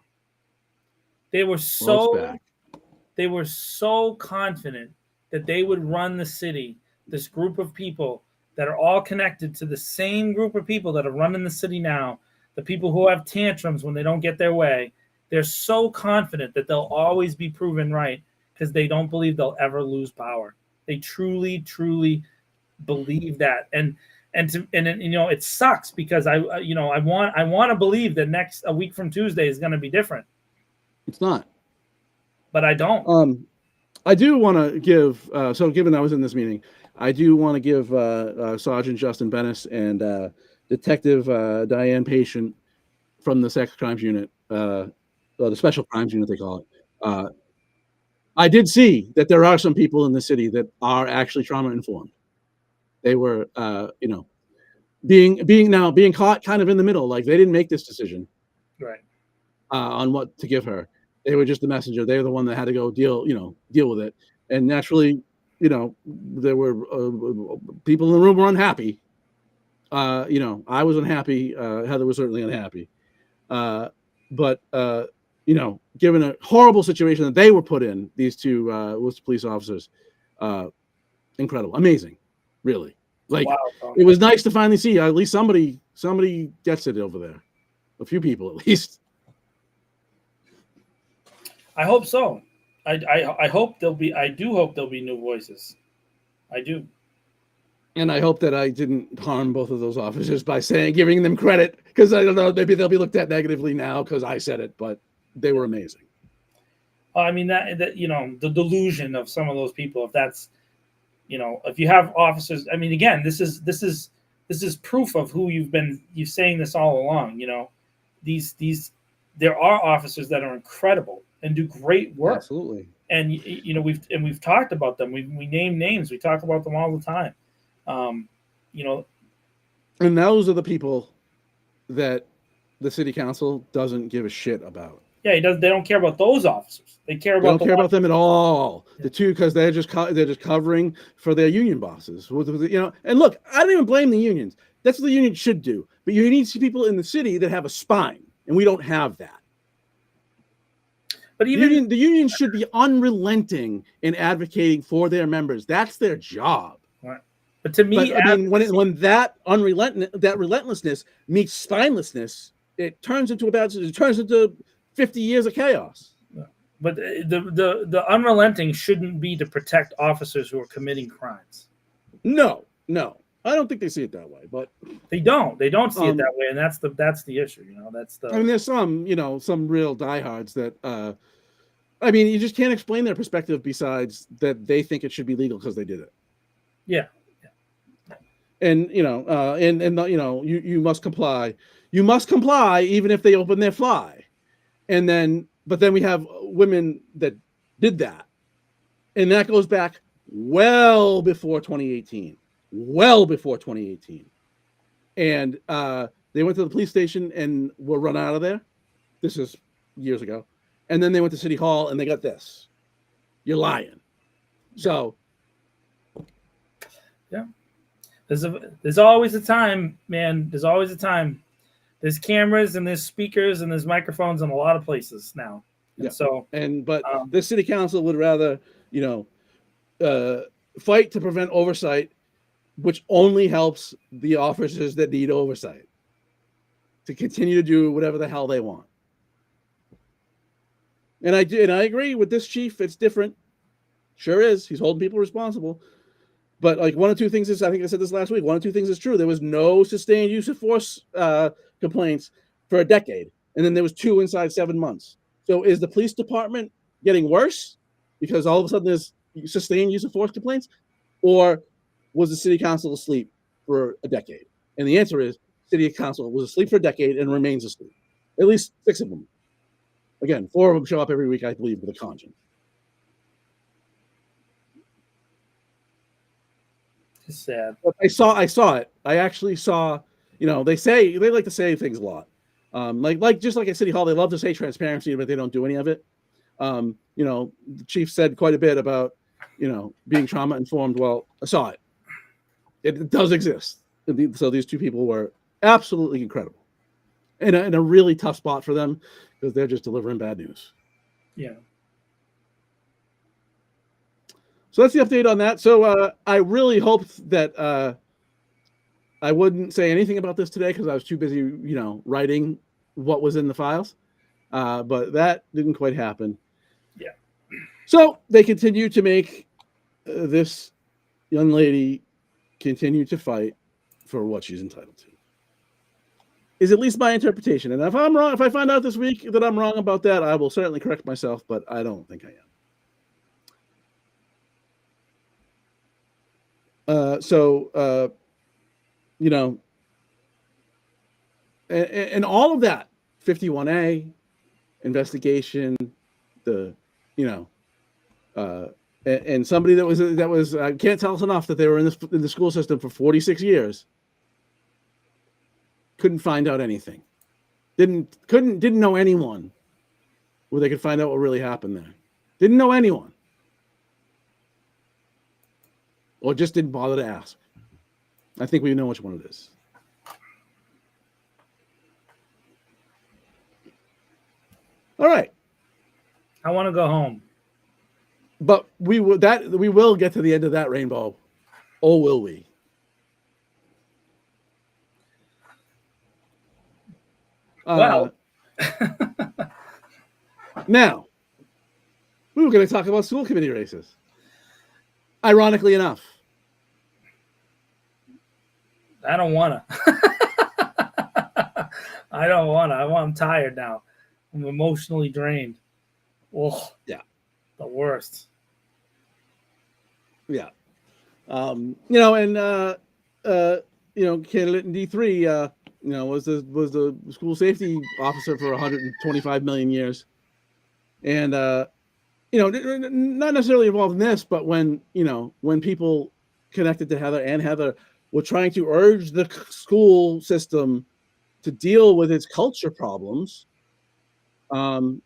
They were so confident that they would run the city. This group of people that are all connected to the same group of people that are running the city now, the people who have tantrums when they don't get their way, they're so confident that they'll always be proven right because they don't believe they'll ever lose power. They truly, truly believe that. And it sucks because I want to believe that a week from Tuesday is going to be different. It's not, but I don't. I do want to give. So, given I was in this meeting, I do want to give Sergeant Justin Bennis and Detective Diane Patient from the Sex Crimes Unit, the Special Crimes Unit they call it. I did see that there are some people in the city that are actually trauma informed. They were, being caught kind of in the middle. Like they didn't make this decision, right, on what to give her. They were just the messenger. They were the one that had to go deal with it. And naturally, there were people in the room were unhappy. I was unhappy. Heather was certainly unhappy. But given a horrible situation that they were put in, these two Worcester police officers, incredible, amazing. Really, like wow. It was nice to finally see at least somebody gets it over there. A few people at least. I hope so. I hope I do hope there'll be new voices. I do. And I hope that I didn't harm both of those officers by giving them credit, because I don't know, maybe they'll be looked at negatively now because I said it, but they were amazing. I mean that the delusion of some of those people, if that's if you have officers, I mean, again, this is proof of who you're saying this all along. There are officers that are incredible and do great work. Absolutely. And we've talked about them. We name names. We talk about them all the time. And those are the people that the city council doesn't give a shit about. Yeah, they don't care about those officers. They don't care about them at all. Yeah. The two, because they're just covering for their union bosses. And look, I don't even blame the unions. That's what the union should do. But you need to see people in the city that have a spine, and we don't have that. But even the union should be unrelenting in advocating for their members. That's their job. Right. But to me, when that relentlessness meets spinelessness, it turns into 50 years of chaos. But the unrelenting shouldn't be to protect officers who are committing crimes. No, I don't think they see it that way, but they don't see it that way, and that's the issue. That's the. I mean, there's some real diehards that. I mean, you just can't explain their perspective besides that they think it should be legal because they did it. Yeah. And you must comply. You must comply even if they open their fly. But then we have women that did that, and that goes back well before 2018. And they went to the police station and were run out of there. This is years ago. And then they went to City Hall and they got this. You're lying. So. Yeah. There's always a time, man. There's always a time. There's cameras and there's speakers and there's microphones in a lot of places now. Yeah. So, but the city council would rather, fight to prevent oversight, which only helps the officers that need oversight to continue to do whatever the hell they want. And I agree with this chief. It's different. Sure is. He's holding people responsible. But like one of two things is, I think I said this last week, one of two things is true. There was no sustained use of force complaints for a decade. And then there was 2 inside 7 months. So is the police department getting worse because all of a sudden there's sustained use of force complaints? Or was the city council asleep for a decade? And the answer is city council was asleep for a decade and remains asleep. At least 6 of them. Again, 4 of them show up every week, I believe, with a conscience. It's sad. But I saw it. I actually saw, they like to say things a lot. Just like at City Hall, they love to say transparency, but they don't do any of it. The chief said quite a bit about, being trauma informed. Well, I saw it. It does exist. So these 2 people were absolutely incredible. In a really tough spot for them because they're just delivering bad news. Yeah. So that's the update on that. So I really hoped that I wouldn't say anything about this today because I was too busy, writing what was in the files. But that didn't quite happen. Yeah. So they continue to make this young lady continue to fight for what she's entitled to. Is at least my interpretation. And if I'm wrong, if I find out this week that I'm wrong about that, I will certainly correct myself, but I don't think I am. And all of that 51A investigation, and somebody that was can't tell us enough that they were in the school system for 46 years couldn't find out anything. Didn't know anyone where they could find out what really happened there. Didn't know anyone. Or just didn't bother to ask. I think we know which one it is. All right. I want to go home. But we will get to the end of that rainbow. Oh, will we? Well. Now, we were going to talk about school committee races. Ironically enough. I don't want to. I don't want to. I'm tired now. I'm emotionally drained. Oh, yeah. The worst. Yeah. Candidate in D3, was the school safety officer for 125 million years. And, not necessarily involved in this, but when people connected to Heather were trying to urge the school system to deal with its culture problems, and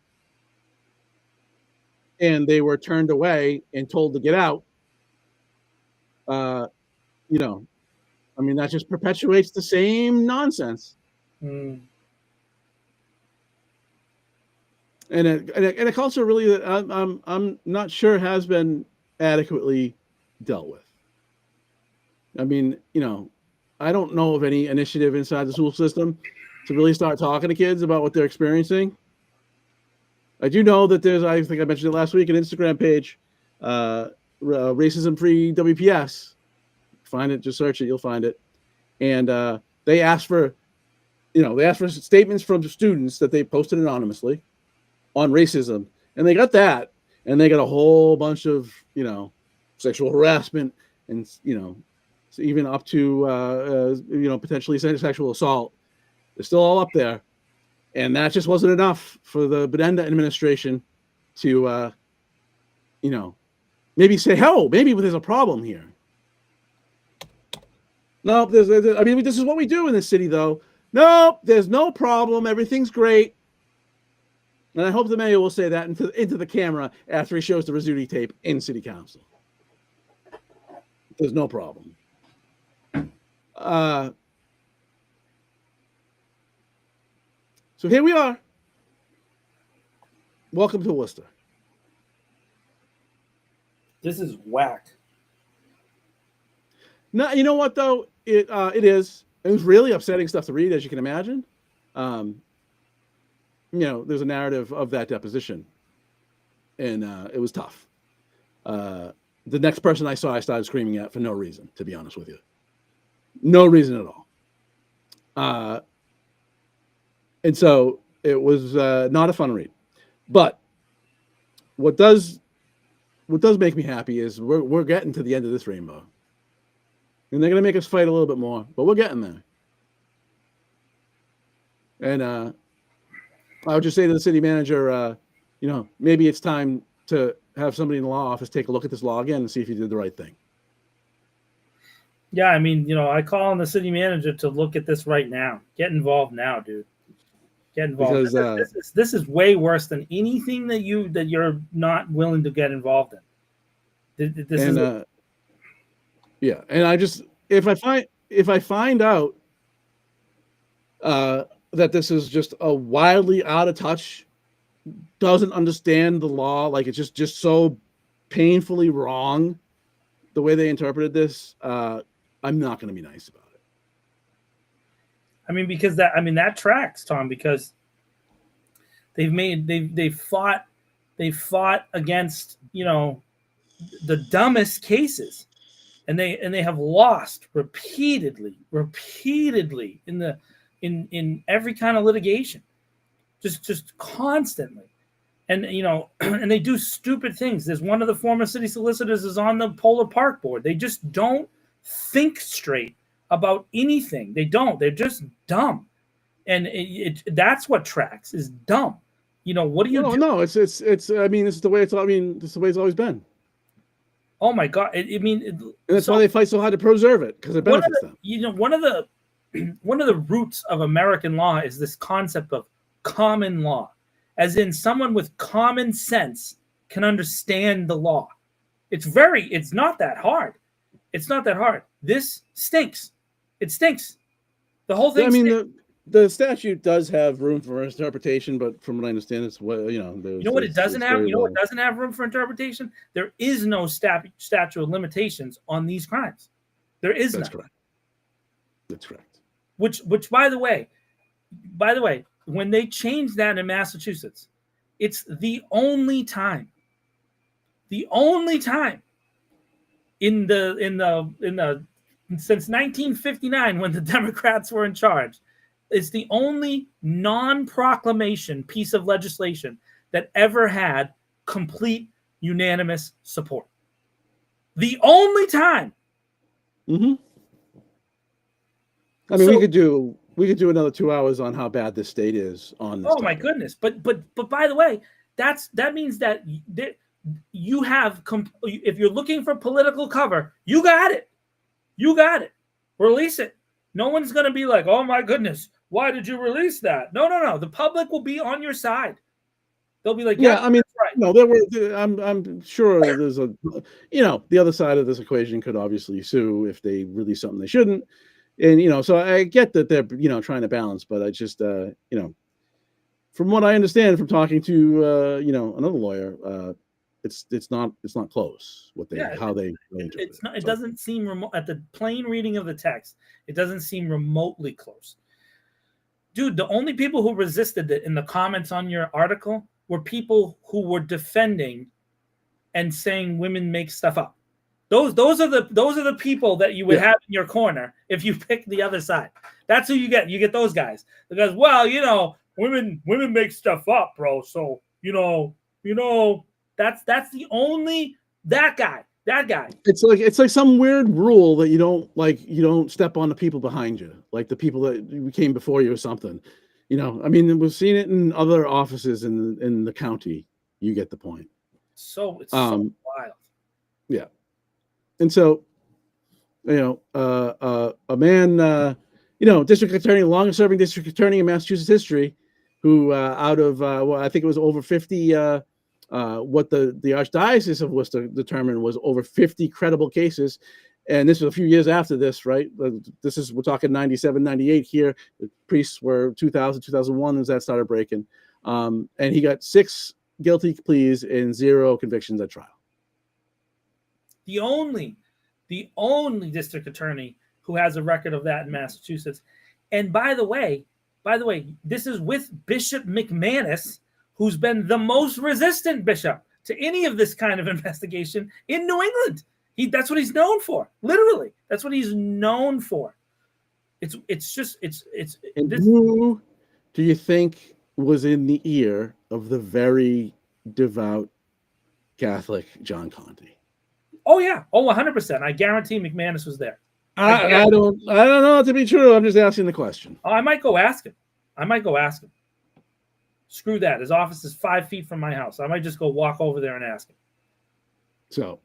they were turned away and told to get out, that just perpetuates the same nonsense. Mm. And a culture really that I'm not sure has been adequately dealt with. I mean, I don't know of any initiative inside the school system to really start talking to kids about what they're experiencing. I do know that there's, I think I mentioned it last week, an Instagram page, Racism Free WPS, Find it, just search it, you'll find it. And they asked for, statements from students that they posted anonymously on racism, and they got that, and they got a whole bunch of, sexual harassment, and so even up to potentially sexual assault. They're still all up there, and that just wasn't enough for the Bidenda administration to maybe say, "Oh, maybe there's a problem here." No, this is what we do in this city, though. No, there's no problem. Everything's great. And I hope the mayor will say that into the camera after he shows the Rizzuti tape in city council. There's no problem. So here we are. Welcome to Worcester. This is whack. No, you know what though? It is. It was really upsetting stuff to read, as you can imagine. There's a narrative of that deposition, and it was tough. The next person I saw, I started screaming at for no reason, to be honest with you. No reason at all. And so it was not a fun read. But what does make me happy is we're getting to the end of this rainbow. And they're going to make us fight a little bit more, but we're getting there. And I would just say to the city manager, maybe it's time to have somebody in the law office take a look at this law again and see if you did the right thing. Yeah, I call on the city manager to look at this right now. Get involved now, dude. Get involved. Because, this is way worse than anything that you're not willing to get involved in. Yeah, and I just if I find out that this is just a wildly out of touch, doesn't understand the law, like it's just so painfully wrong the way they interpreted this, I'm not going to be nice about it. Because that tracks, Tom, because they fought against the dumbest cases, and they have lost repeatedly in every kind of litigation, just constantly. And and they do stupid things. There's one of the former city solicitors is on the Polar Park board. They just don't think straight about anything. They don't. They're just dumb, and that's what tracks is dumb. What do you do? No, it's this is the way it's always been. Oh my God! That's why they fight so hard to preserve it, because it benefits them. One of the roots of American law is this concept of common law, as in someone with common sense can understand the law. It's not that hard. It's not that hard. This stinks. It stinks. The whole thing. The statute does have room for interpretation, but from what I understand, it's what it doesn't have. What doesn't have room for interpretation? There is no statute of limitations on these crimes. There is none. Correct. That's correct. Which, by the way, when they changed that in Massachusetts, it's the only time in the since 1959, when the Democrats were in charge, it's the only non-proclamation piece of legislation that ever had complete unanimous support. The only time. Mm-hmm. We could do another 2 hours on how bad this state is on this. Oh my goodness! But by the way, that means that you have if you're looking for political cover, you got it. You got it. Release it. No one's going to be like, "Oh my goodness, why did you release that?" No. The public will be on your side. They'll be like, "Yeah, right." No, I'm sure there's the other side of this equation could obviously sue if they release something they shouldn't. And, so I get that they're, trying to balance, but I just, from what I understand from talking to, another lawyer, it's not close how they interpret it. It doesn't seem remote at the plain reading of the text. It doesn't seem remotely close. Dude, the only people who resisted it in the comments on your article were people who were defending and saying women make stuff up. Those are the people that you would have in your corner if you pick the other side. That's who you get. You get those guys because, well, women make stuff up, bro. So that's the only that guy. It's like some weird rule that you don't step on the people behind you, like the people that came before you or something. I mean, we've seen it in other offices in the county. You get the point. So it's so wild. Yeah. And so, a man, district attorney, longest serving district attorney in Massachusetts history, who out of, I think it was over 50, what the Archdiocese of Worcester determined was over 50 credible cases. And this was a few years after this, right? We're talking 97, 98 here. The priests were 2000, 2001 as that started breaking. And he got 6 guilty pleas and 0 convictions at trial. The only district attorney who has a record of that in Massachusetts. And by the way, this is with Bishop McManus, who's been the most resistant bishop to any of this kind of investigation in New England. That's what he's known for. Literally, that's what he's known for. And who do you think was in the ear of the very devout Catholic John Conte? Oh yeah. Oh, 100%. I guarantee McManus was there. I don't know to be true. I'm just asking the question. Oh, I might go ask him. Screw that. His office is 5 feet from my house. I might just go walk over there and ask him. So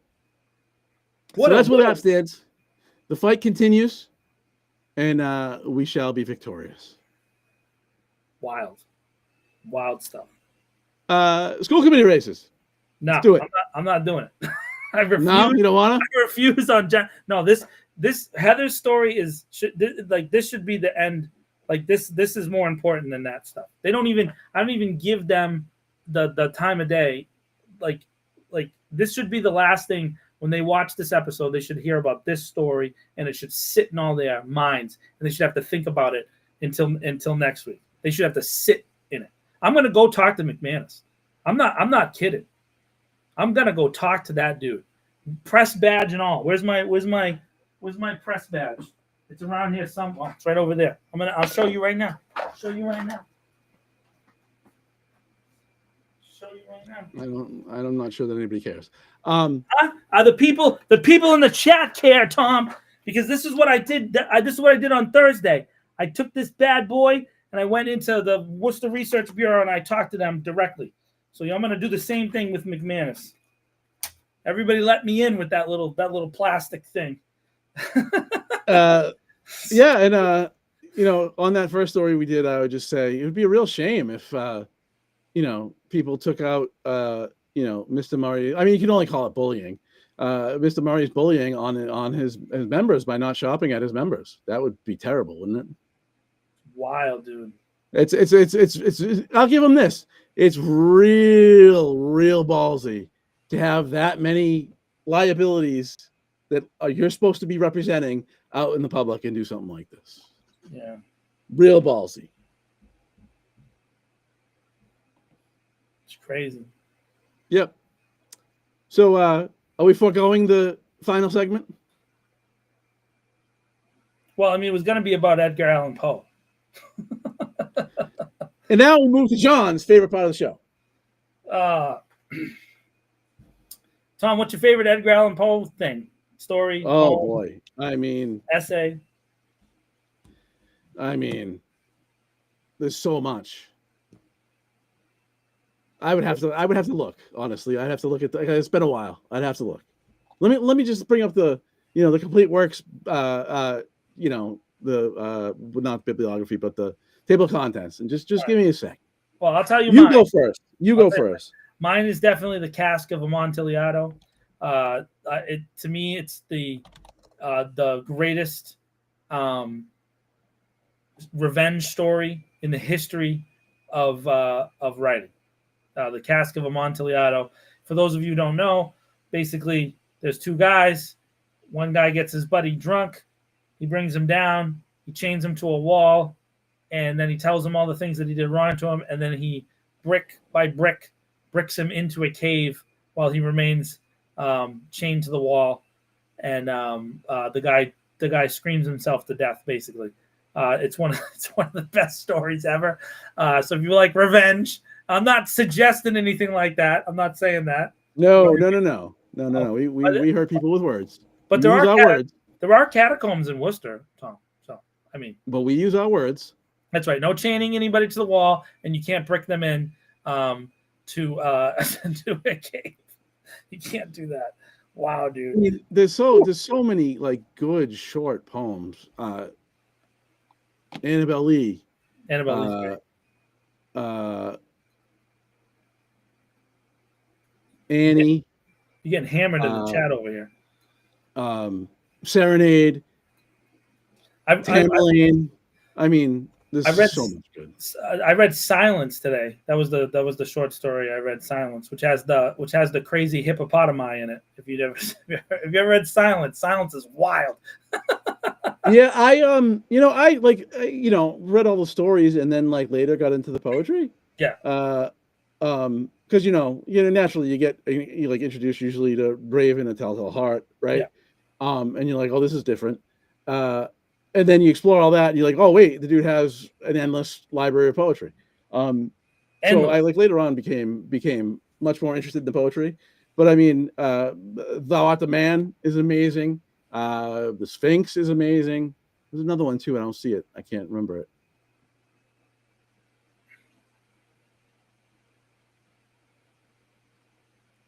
that's where that stands. The fight continues, and we shall be victorious. Wild stuff. School committee races. No, let's do it. I'm not doing it. I refuse. No, you don't want to? I refuse on No, this Heather's story this should be the end. Like this is more important than that stuff. I don't even give them the time of day. Like this should be the last thing when they watch this episode. They should hear about this story and it should sit in all their minds and they should have to think about it until next week. They should have to sit in it. I'm gonna go talk to McManus. I'm not kidding. I'm gonna go talk to that dude. Press badge and all. Where's my press badge? It's around here somewhere. It's right over there. I'll show you right now. I'm not sure that anybody cares. The people in the chat care, Tom, because this is what I did. This is what I did on Thursday. I took this bad boy and I went into the Worcester Research Bureau and I talked to them directly. So I'm going to do the same thing with McManus. Everybody let me in with that little plastic thing. Yeah, and on that first story we did, I would just say it would be a real shame if people took out Mr. Murray. I mean, you can only call it bullying. Mr. Murray's bullying on his members by not shopping at his members. That would be terrible, wouldn't it? Wild, dude. It's I'll give him this. It's real ballsy to have that many liabilities that you're supposed to be representing out in the public and do something like this. Yeah. Real ballsy. It's crazy. Yep. So are we foregoing the final segment? Well, I mean, it was going to be about Edgar Allan Poe. And now we move to John's favorite part of the show. Tom, what's your favorite Edgar Allan Poe thing? Story? Oh, poem, boy. I mean... essay? I mean, there's so much. I would have to look, honestly. I'd have to look at it's been a while. I'd have to look. Let me just bring up the complete works, not bibliography, but the table of contents, and just give me a sec. Well, I'll tell you. You go first. You go first. Mine is definitely the Cask of Amontillado. To me, it's the greatest revenge story in the history of writing. The Cask of Amontillado. For those of you who don't know, basically, there's 2 guys. One guy gets his buddy drunk. He brings him down. He chains him to a wall. And then he tells him all the things that he did wrong to him. And then he, brick by brick, bricks him into a cave while he remains chained to the wall. and the guy screams himself to death. Basically, it's one of the best stories ever. So if you like revenge, I'm not suggesting anything like that. I'm not saying that. No. We hurt people with words. But we use our words. There are catacombs in Worcester, Tom. So I mean, but we use our words. That's right. No chaining anybody to the wall, and you can't brick them in to a cave. You can't do that. Wow, dude. I mean, there's so many like good short poems. Annabelle Lee. Annabelle Lee's Annie. You're getting hammered in the chat over here. Serenade. Tamerlane. I mean, there's so much good. I read Silence today. That was the short story I read. Silence, which has the crazy hippopotami in it. If you ever read Silence, Silence is wild. Yeah, I read all the stories and then like later got into the poetry. Yeah. Because naturally you like introduced usually to Brave and a Telltale Heart, right? Yeah. And you're like, oh, this is different. And then you explore all that and you're like, oh wait, the dude has an endless library of poetry. So I like later on became much more interested in the poetry. But I mean, Thou Art the Man is amazing. The Sphinx is amazing. There's another one too. I don't see it. I can't remember it.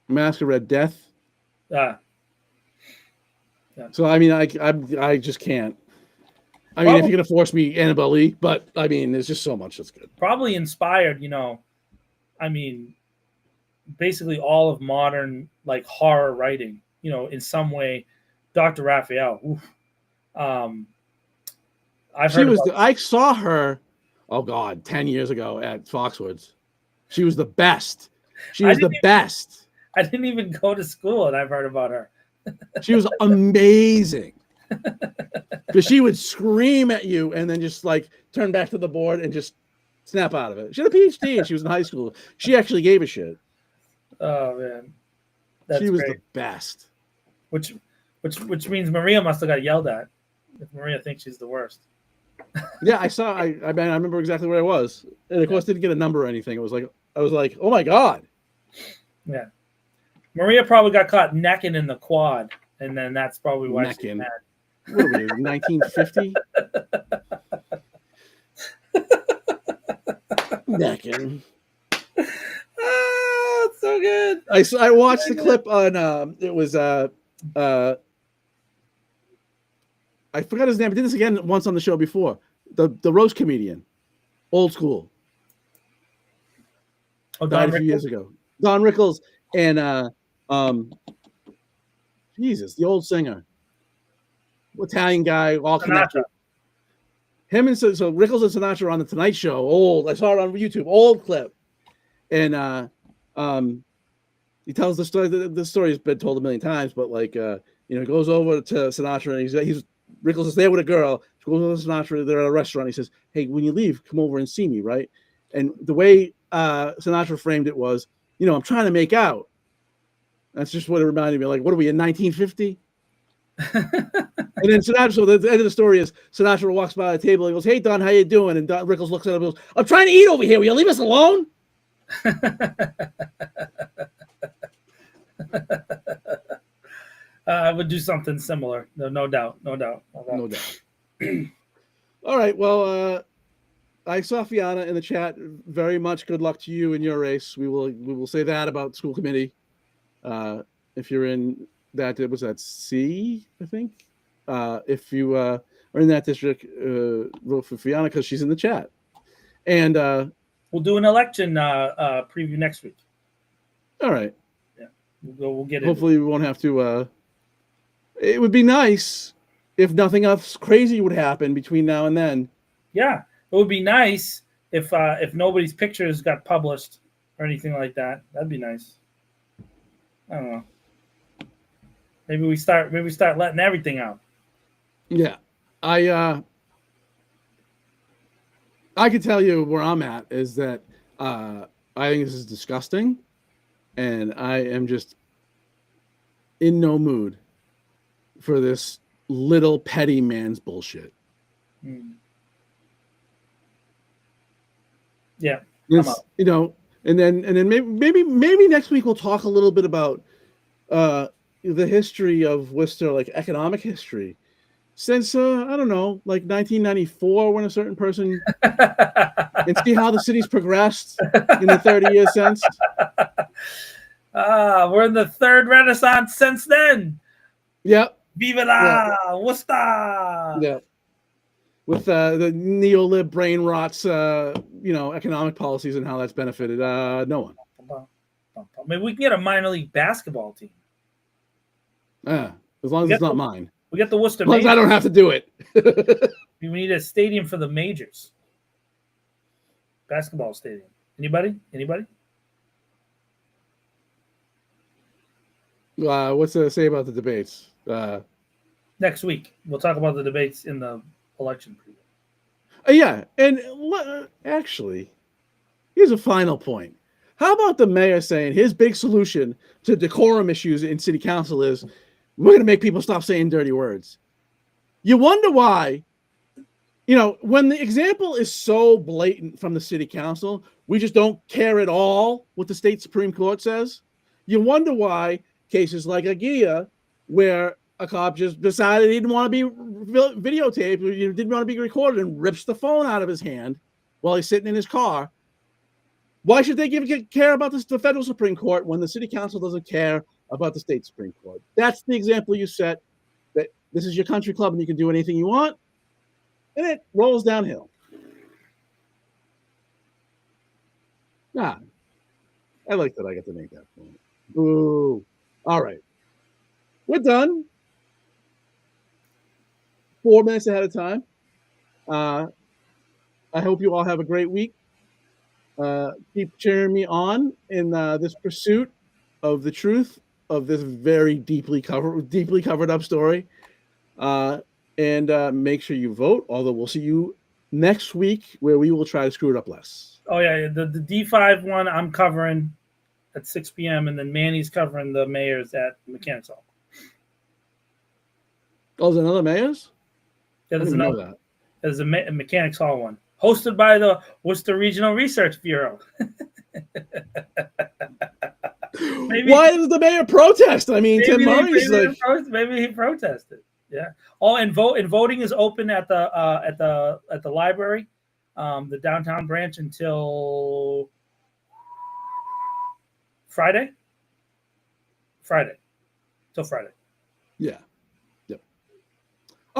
Masquerade Death. Yeah. So I mean, I just can't. I mean, if you're gonna force me, Annabelle Lee, but I mean, there's just so much that's good. Probably inspired, I mean, basically all of modern like horror writing, in some way. Dr. Raphael. I saw her, oh God, 10 years ago at Foxwoods. She was the best. She was the best. I didn't even go to school and I've heard about her. She was amazing. Because she would scream at you and then just like turn back to the board and just snap out of it. She had a PhD and she was in high school. She actually gave a shit. Oh man. She was the best. Which means Maria must have got yelled at. If Maria thinks she's the worst. Yeah, I remember exactly where I was. And of course didn't get a number or anything. I was like, oh my God. Yeah. Maria probably got caught necking in the quad, and then that's probably why she's mad. What are we, 1950? Necking. Oh, it's so good. I watched the clip on it was I forgot his name. I did this again once on the show before. The roast comedian, old school. Died a few years ago. Don Rickles and Jesus, the old singer, Italian guy, all connected. Him and so Rickles and Sinatra on the Tonight Show. Old, I saw it on YouTube. Old clip, and he tells the story. The story has been told a million times, but like goes over to Sinatra and he's Rickles is there with a girl. She goes over to Sinatra. They're at a restaurant. He says, "Hey, when you leave, come over and see me, right?" And the way Sinatra framed it was, I'm trying to make out. That's just what it reminded me. Like, what are we in 1950? And then Sinatra. So the end of the story is Sinatra walks by the table. He goes, "Hey, Don, how you doing?" And Rickles looks at him and goes, "I'm trying to eat over here. Will you leave us alone?" I would do something similar. No doubt. All right. Well, I saw Fiona in the chat. Very much good luck to you in your race. We will say that about school committee. If you're in that, was that C, I think. If you are in that district, vote for Fiona because she's in the chat. And we'll do an election preview next week. All right. Yeah, we'll get it. Hopefully, we won't have to. It would be nice if nothing else crazy would happen between now and then. Yeah, it would be nice if nobody's pictures got published or anything like that. That'd be nice. I don't know. Maybe we start letting everything out. Yeah, I can tell you where I'm at is that I think this is disgusting, and I am just in no mood for this little petty man's bullshit. Yeah, you know, and then maybe next week we'll talk a little bit about the history of Worcester, like economic history, since I don't know, like 1994, when a certain person, and see how the city's progressed in the 30 years since. We're in the third Renaissance since then. Yep. Viva la Worcester. Yeah. With the neo-lib brain rots, economic policies and how that's benefited no one. Maybe we can get a minor league basketball team. As long as it's not mine. We got the Worcester. As long as I don't have to do it. We need a stadium for the majors. Basketball stadium. Anybody? What's to say about the debates? Next week. We'll talk about the debates in the election preview. Yeah, and actually, here's a final point. How about the mayor saying his big solution to decorum issues in city council is we're going to make people stop saying dirty words? You wonder why, when the example is so blatant from the city council, we just don't care at all what the state Supreme Court says. You wonder why cases like Aguirre, where a cop just decided he didn't want to be videotaped, or didn't want to be recorded, and rips the phone out of his hand while he's sitting in his car. Why should they care about the federal Supreme Court when the city council doesn't care about the state Supreme Court? That's the example you set, that this is your country club and you can do anything you want, and it rolls downhill. I like that I get to make that point. Ooh. All right. We're done. 4 minutes ahead of time. I hope you all have a great week. Keep cheering me on in this pursuit of the truth of this very deeply covered up story. And make sure you vote, although we'll see you next week where we will try to screw it up less. Oh, yeah. The D5 one I'm covering at 6 p.m. and then Manny's covering the mayors at Mechanics Hall. Oh, there's another mayor's? Yeah, there's another. There's a Mechanics Hall one, hosted by the Worcester Regional Research Bureau. Why does the mayor protest? I mean, Tim Murray's maybe he protested. Yeah. Oh, and voting is open at the library, the downtown branch, until Friday. Till Friday. Yeah.